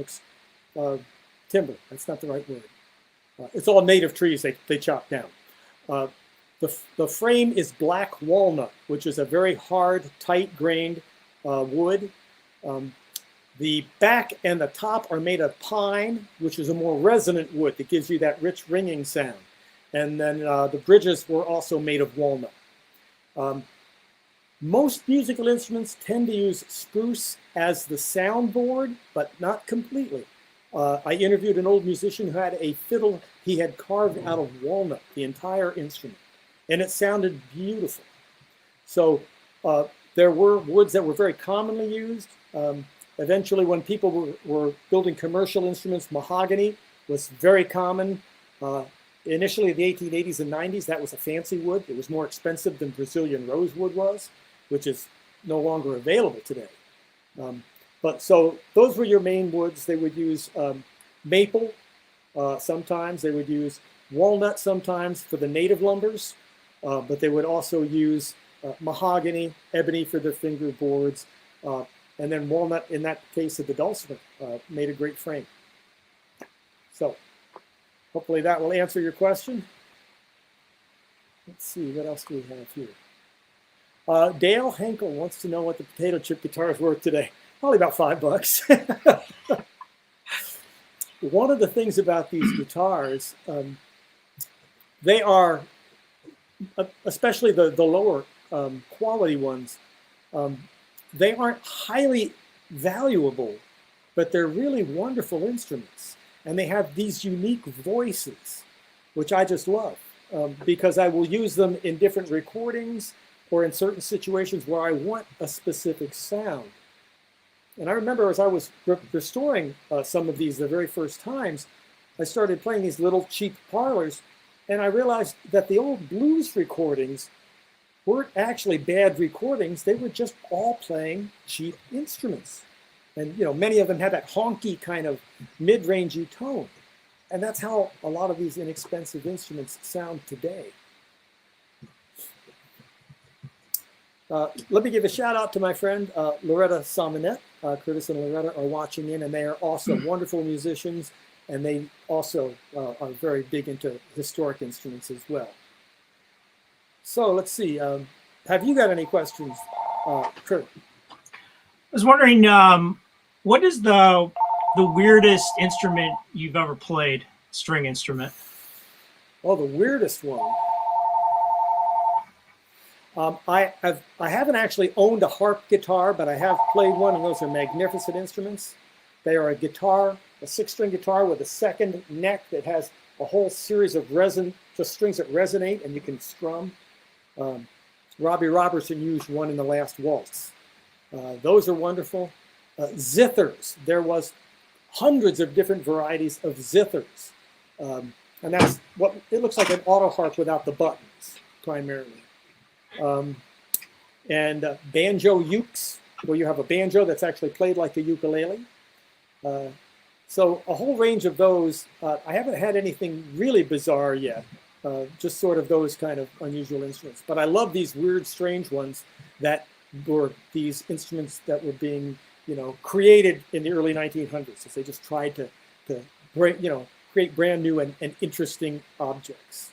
timber. That's not the right word. It's all native trees they chop down. The frame is black walnut, which is a very hard, tight-grained wood. The back and the top are made of pine, which is a more resonant wood that gives you that rich ringing sound. And then the bridges were also made of walnut. Most musical instruments tend to use spruce as the soundboard, but not completely. I interviewed an old musician who had a fiddle he had carved out of walnut, the entire instrument, and it sounded beautiful. So there were woods that were very commonly used. Eventually, when people were building commercial instruments, mahogany was very common. Initially, in the 1880s and 90s, that was a fancy wood. It was more expensive than Brazilian rosewood was, which is no longer available today. But so those were your main woods. They would use maple sometimes. They would use walnut sometimes for the native lumbers, but they would also use mahogany, ebony for their fingerboards, and then walnut in that case of the dulcimer made a great frame. So hopefully that will answer your question. Let's see, what else do we have here? Dale Henkel wants to know what the potato chip guitar is worth today. Probably about $5. One of the things about these guitars, they are, especially the lower quality ones, they aren't highly valuable, but they're really wonderful instruments. And they have these unique voices, which I just love, because I will use them in different recordings or in certain situations where I want a specific sound. And I remember as I was restoring some of these the very first times, I started playing these little cheap parlors, and I realized that the old blues recordings weren't actually bad recordings. They were just all playing cheap instruments. And many of them had that honky kind of mid-rangey tone. And that's how a lot of these inexpensive instruments sound today. Let me give a shout out to my friend Loretta Simonet. Curtis and Loretta are watching in, and they are also wonderful musicians, and they also are very big into historic instruments as well. So let's see. Have you got any questions, Kurt? I was wondering, what is the weirdest instrument you've ever played, string instrument? Oh, the weirdest one. I haven't actually owned a harp guitar, but I have played one, and those are magnificent instruments. They are a guitar, a 6-string guitar with a second neck that has a whole series of just strings that resonate and you can strum. Robbie Robertson used one in the last waltz. Those are wonderful. Zithers, there was hundreds of different varieties of zithers. And that's what it looks like, an auto harp without the buttons, primarily. And banjo ukes, where you have a banjo that's actually played like a ukulele. So a whole range of those. I haven't had anything really bizarre yet, just sort of those kind of unusual instruments. But I love these weird, strange ones that were these instruments that were being, created in the early 1900s, as they just tried to create brand new and interesting objects.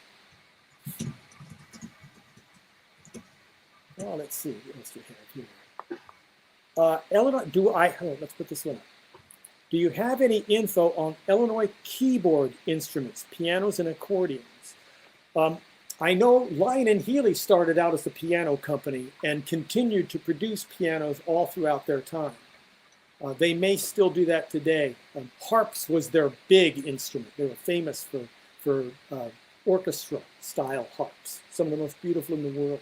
Well, let's see what else we have here. Illinois, let's put this one up. Do you have any info on Illinois keyboard instruments, pianos and accordions? I know Lyon and Heeley started out as a piano company and continued to produce pianos all throughout their time. They may still do that today. Harps was their big instrument. They were famous for orchestra-style harps, some of the most beautiful in the world.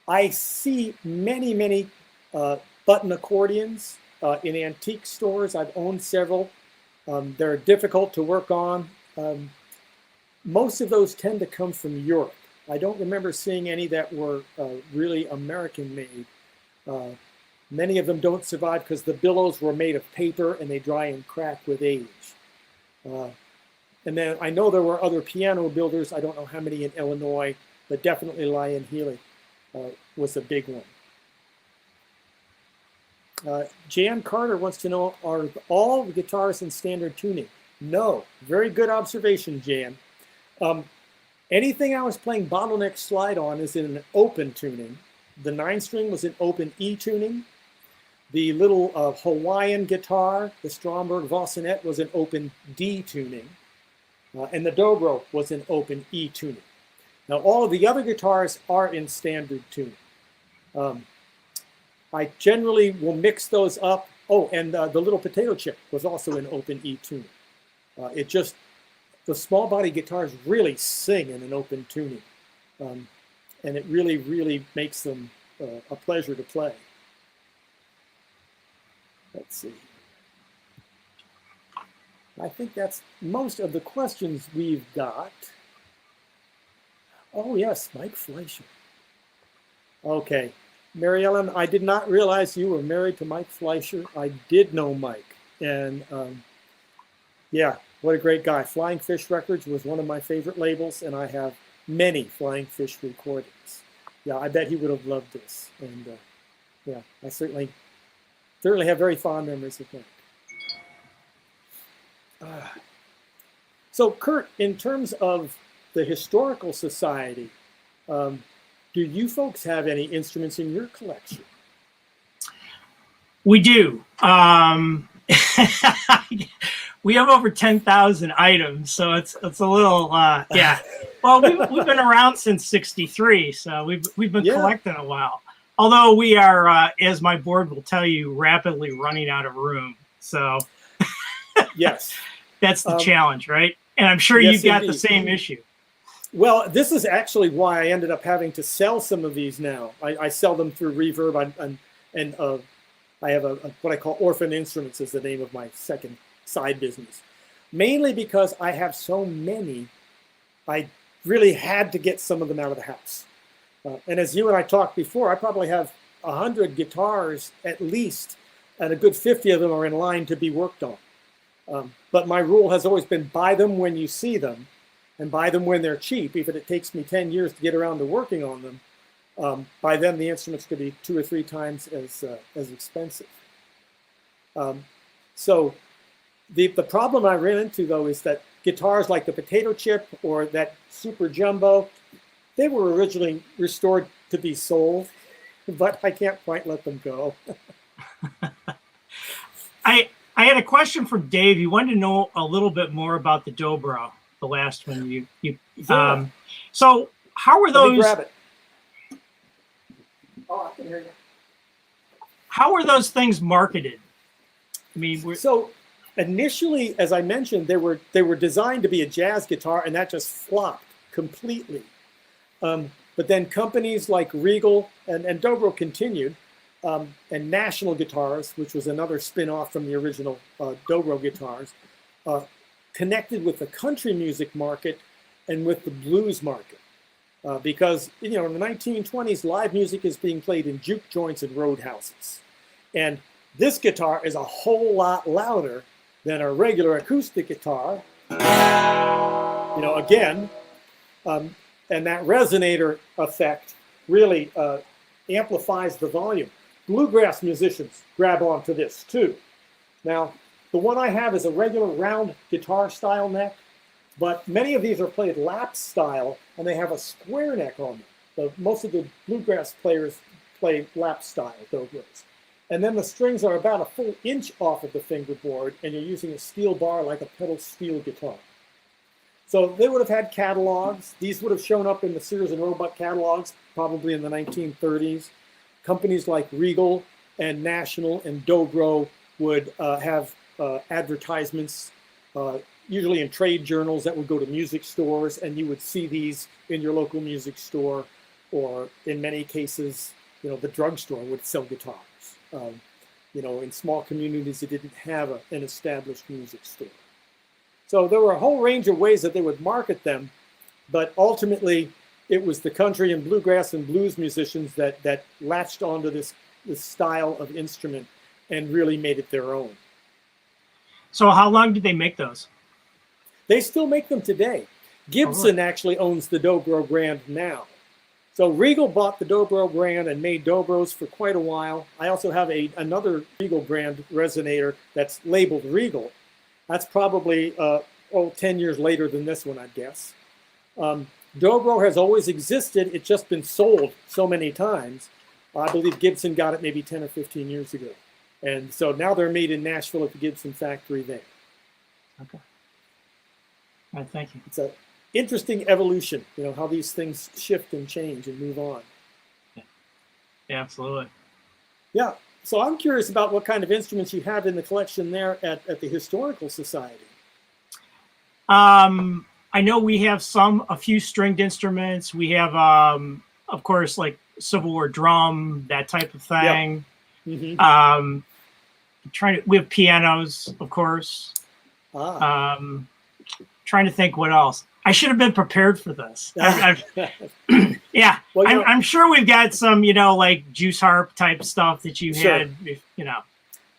I see many, many button accordions in antique stores. I've owned several. They're difficult to work on. Most of those tend to come from Europe. I don't remember seeing any that were really American-made. Many of them don't survive because the billows were made of paper and they dry and crack with age. And then I know there were other piano builders. I don't know how many in Illinois, but definitely Lyon Heeley was a big one. Jan Carter wants to know, are all the guitars in standard tuning? No. Very good observation, Jan. Anything I was playing bottleneck slide on is in an open tuning. The 9-string was in open E tuning. The little Hawaiian guitar, the Stromberg Vossinet, was in open D tuning. And the dobro was in open E tuning. Now, all of the other guitars are in standard tuning. I generally will mix those up. Oh, and the little potato chip was also in open E tuning. The small body guitars really sing in an open tuning. And it really, really makes them a pleasure to play. Let's see. I think that's most of the questions we've got. Oh, yes, Mike Fleischer. Okay. Mary Ellen, I did not realize you were married to Mike Fleischer. I did know Mike. And yeah, what a great guy. Flying Fish Records was one of my favorite labels, and I have many Flying Fish recordings. Yeah, I bet he would have loved this. And yeah, I certainly have very fond memories of Mike. So Kurt, in terms of the Historical Society, do you folks have any instruments in your collection? We do. We have over 10,000 items, so it's a little yeah. Well, we've been around since '63, so we've been collecting a while. Although we are, as my board will tell you, rapidly running out of room. So yes, that's the challenge, right? And I'm sure you've got the same issue. Well, this is actually why I ended up having to sell some of these now. I sell them through Reverb, and I have what I call Orphan Instruments is the name of my second side business. Mainly because I have so many, I really had to get some of them out of the house. And as you and I talked before, I probably have 100 guitars at least, and a good 50 of them are in line to be worked on. But my rule has always been buy them when you see them, and buy them when they're cheap. Even if it takes me 10 years to get around to working on them, by then the instruments could be 2 or 3 times as expensive. So the problem I ran into, though, is that guitars like the Potato Chip or that Super Jumbo, they were originally restored to be sold, but I can't quite let them go. I had a question for Dave. You wanted to know a little bit more about the dobro, the last one you so how were those? Let me grab it. Oh, I can hear you. How were those things marketed? I mean, so initially, as I mentioned, they were designed to be a jazz guitar, and that just flopped completely. But then companies like Regal and Dobro continued, and National Guitars, which was another spin-off from the original Dobro guitars, connected with the country music market and with the blues market. Because, in the 1920s, live music is being played in juke joints and roadhouses. And this guitar is a whole lot louder than a regular acoustic guitar. Again, and that resonator effect really amplifies the volume. Bluegrass musicians grab onto this too. Now, the one I have is a regular round guitar style neck, but many of these are played lap style, and they have a square neck on them. Most of the bluegrass players play lap style dobros. And then the strings are about a full inch off of the fingerboard, and you're using a steel bar like a pedal steel guitar. So they would have had catalogs. These would have shown up in the Sears and Roebuck catalogs, probably in the 1930s. Companies like Regal and National and Dobro would have advertisements, usually in trade journals that would go to music stores, and you would see these in your local music store, or in many cases, the drugstore would sell guitars. In small communities that didn't have an established music store. So there were a whole range of ways that they would market them, but ultimately it was the country and bluegrass and blues musicians that latched onto this style of instrument and really made it their own. So how long did they make those? They still make them today. Gibson actually owns the Dobro brand now. So Regal bought the dobro brand and made dobros for quite a while. I also have another Regal brand resonator that's labeled Regal. That's probably 10 years later than this one, I'd guess. Dobro has always existed. It's just been sold so many times. I believe Gibson got it maybe 10 or 15 years ago. And so now they're made in Nashville at the Gibson factory there. Okay. All right, thank you. It's an interesting evolution, you know, how these things shift and change and move on. Yeah, absolutely. Yeah. So I'm curious about what kind of instruments you have in the collection there at the Historical Society. I know we have a few stringed instruments. We have, of course, like Civil War drum, that type of thing. Yep. Mm-hmm. We have pianos, of course. Trying to think what else. I should have been prepared for this. Yeah, well, I'm sure we've got some, you know, like juice harp type stuff that you had, you know.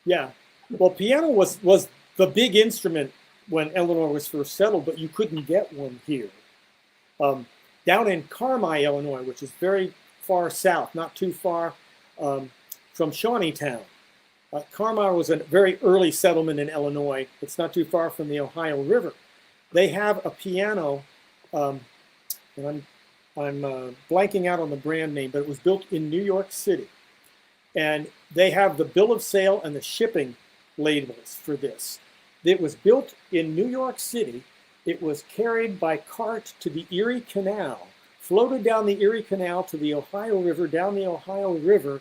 Yeah. Well, piano was the big instrument when Illinois was first settled, but you couldn't get one here. Down in Carmi, Illinois, which is very far south, not too far from Shawneetown. Carmi was a very early settlement in Illinois. It's not too far from the Ohio River. They have a piano, and I'm blanking out on the brand name, but it was built in New York City. And they have the bill of sale and the shipping labels for this. It was built in New York City. It was carried by cart to the Erie Canal, floated down the Erie Canal to the Ohio River, down the Ohio River,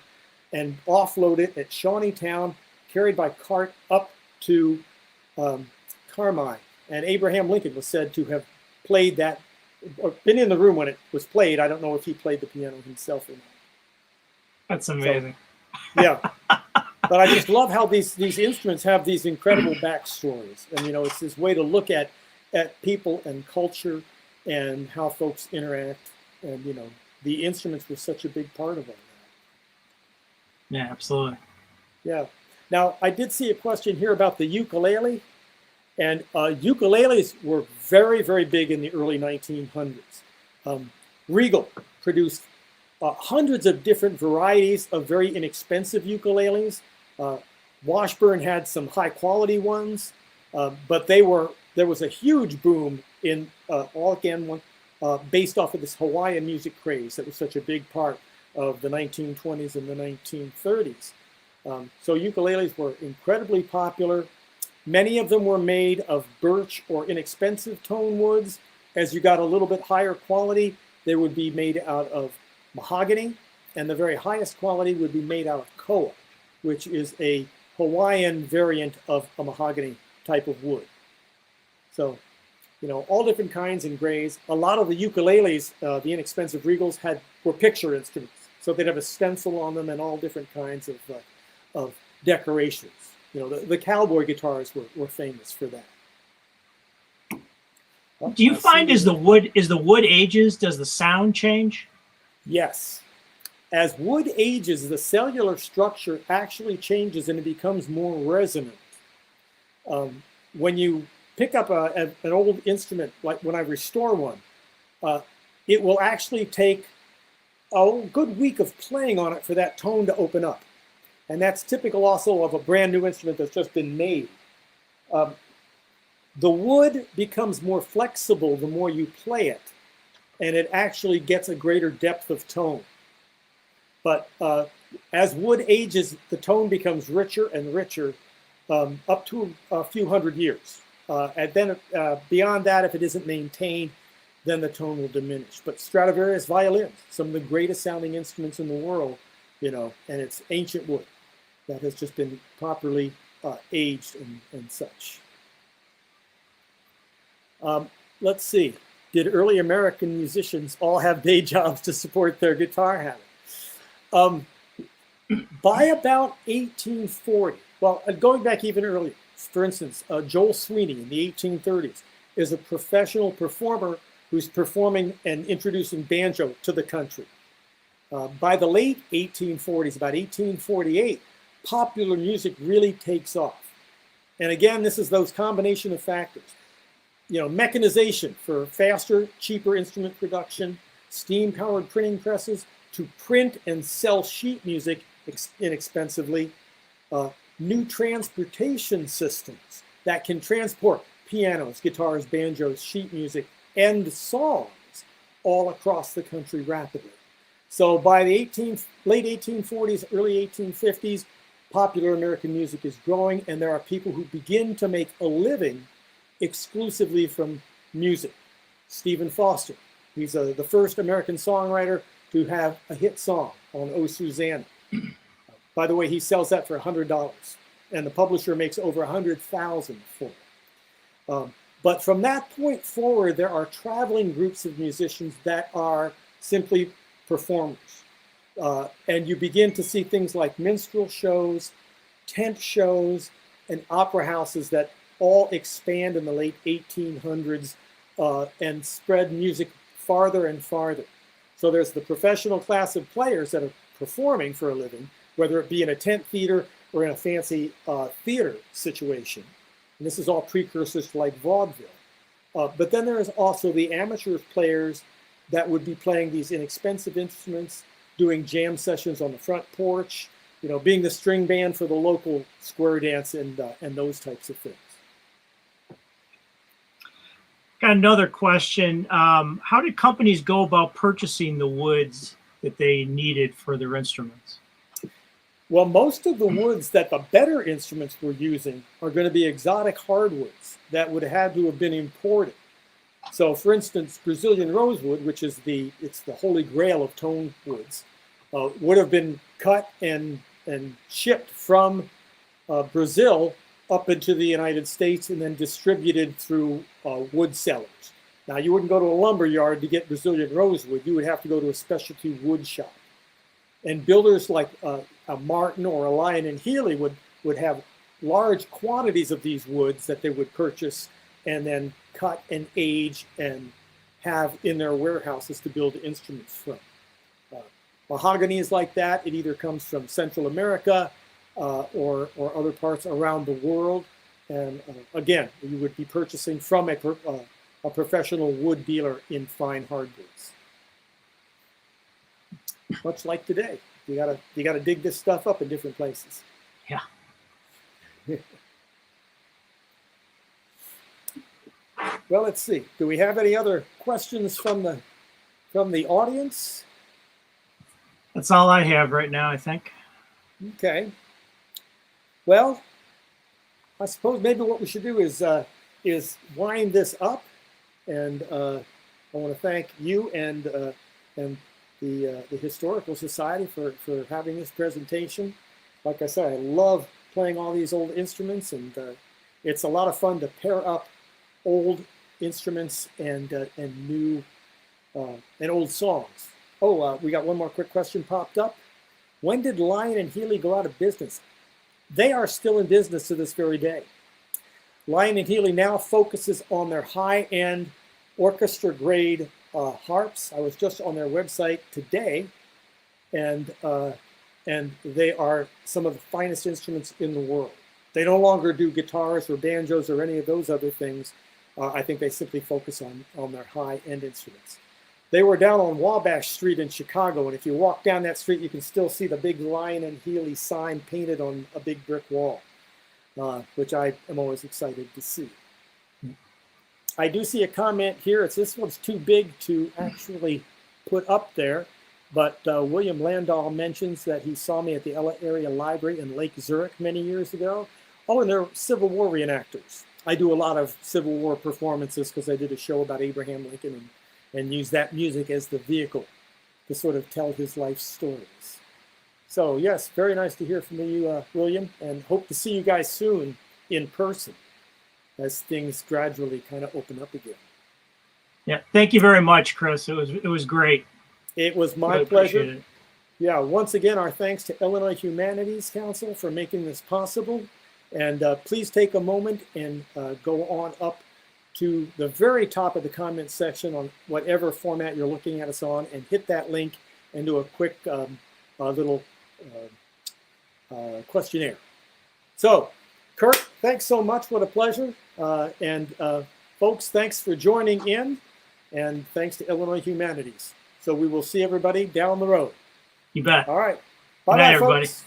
and offloaded at Shawneetown, carried by cart up to Carmi. And Abraham Lincoln was said to have played that, or been in the room when it was played. I don't know if he played the piano himself or not. That's amazing. So, yeah. But I just love how these instruments have these incredible backstories. And, you know, it's this way to look at people and culture and how folks interact. And, you know, the instruments were such a big part of all that. Yeah, absolutely. Yeah. Now, I did see a question here about the ukulele. And ukuleles were very, very big in the early 1900s. Regal produced hundreds of different varieties of very inexpensive ukuleles. Washburn had some high quality ones, but there was a huge boom in based off of this Hawaiian music craze that was such a big part of the 1920s and the 1930s. So ukuleles were incredibly popular. Many of them were made of birch or inexpensive tone woods. As you got a little bit higher quality, they would be made out of mahogany, and the very highest quality would be made out of koa, which is a Hawaiian variant of a mahogany type of wood. So, you know, all different kinds and grays. A lot of the ukuleles, the inexpensive Regals, were picture instruments. So they'd have a stencil on them and all different kinds of decorations. You know, the cowboy guitars were famous for that. Do you find as the wood ages, does the sound change? Yes. As wood ages, the cellular structure actually changes and it becomes more resonant. When you pick up an old instrument, like when I restore one, it will actually take a good week of playing on it for that tone to open up. And that's typical also of a brand new instrument that's just been made. The wood becomes more flexible the more you play it, and it actually gets a greater depth of tone. But as wood ages, the tone becomes richer and richer up to a few hundred years. And then beyond that, if it isn't maintained, then the tone will diminish. But Stradivarius violins, some of the greatest sounding instruments in the world, you know, and it's ancient wood that has just been properly aged and such. Let's see. Did early American musicians all have day jobs to support their guitar habit? By about 1840, well, going back even earlier, for instance, Joel Sweeney in the 1830s is a professional performer who's performing and introducing banjo to the country. By the late 1840s, about 1848, popular music really takes off. And again, this is those combination of factors. You know, mechanization for faster, cheaper instrument production, steam-powered printing presses, to print and sell sheet music inexpensively, new transportation systems that can transport pianos, guitars, banjos, sheet music, and songs all across the country rapidly. So by the late 1840s, early 1850s, popular American music is growing, and there are people who begin to make a living exclusively from music. Stephen Foster, he's the first American songwriter to have a hit song on Oh Susanna. By the way, he sells that for $100, and the publisher makes over $100,000 for it. But from that point forward, there are traveling groups of musicians that are simply performers. And you begin to see things like minstrel shows, tent shows, and opera houses that all expand in the late 1800s and spread music farther and farther. So there's the professional class of players that are performing for a living, whether it be in a tent theater or in a fancy theater situation. And this is all precursors to like vaudeville. But then there is also the amateur players that would be playing these inexpensive instruments, doing jam sessions on the front porch, you know, being the string band for the local square dance and those types of things. Got another question. How did companies go about purchasing the woods that they needed for their instruments? Well, most of the woods that the better instruments were using are going to be exotic hardwoods that would have had to have been imported. So, for instance, Brazilian rosewood, which is it's the holy grail of tone woods, would have been cut and shipped from Brazil up into the United States and then distributed through wood sellers. Now, you wouldn't go to a lumber yard to get Brazilian rosewood. You would have to go to a specialty wood shop. And builders like a Martin or a Lyon and Heeley would have large quantities of these woods that they would purchase and then cut and age and have in their warehouses to build instruments from. Mahogany is like that. It either comes from Central America or other parts around the world. And again, you would be purchasing from a professional wood dealer in fine hardwoods. Much like today, you gotta dig this stuff up in different places. Yeah. Well, let's see. Do we have any other questions from the audience? That's all I have right now, I think. Okay. Well, I suppose maybe what we should do is wind this up, and I want to thank you and the Historical Society for having this presentation. Like I said, I love playing all these old instruments, and it's a lot of fun to pair up old instruments and new and old songs. Oh, we got one more quick question popped up. When did Lyon and Heeley go out of business? They are still in business to this very day. Lyon and Heeley now focuses on their high-end orchestra grade harps. I was just on their website today, and they are some of the finest instruments in the world. They no longer do guitars or banjos or any of those other things. I think they simply focus on their high-end instruments. They were down on Wabash Street in Chicago, and if you walk down that street, you can still see the big Lyon and Heeley sign painted on a big brick wall, which I am always excited to see. I do see a comment here. This one's too big to actually put up there, but William Landau mentions that he saw me at the Ella Area Library in Lake Zurich many years ago. Oh, and they're Civil War reenactors. I do a lot of Civil War performances because I did a show about Abraham Lincoln and use that music as the vehicle to sort of tell his life stories. So yes, very nice to hear from you, William, and hope to see you guys soon in person as things gradually kind of open up again. Yeah, thank you very much, Chris. It was great. It was my Really pleasure. appreciate it. Yeah, once again, our thanks to Illinois Humanities Council for making this possible. And please take a moment and go on up to the very top of the comment section on whatever format you're looking at us on and hit that link and do a quick little questionnaire. So, Kurt, thanks so much. What a pleasure. And folks, thanks for joining in. And thanks to Illinois Humanities. So we will see everybody down the road. You bet. All right. Good night, Bye-bye, everybody. folks.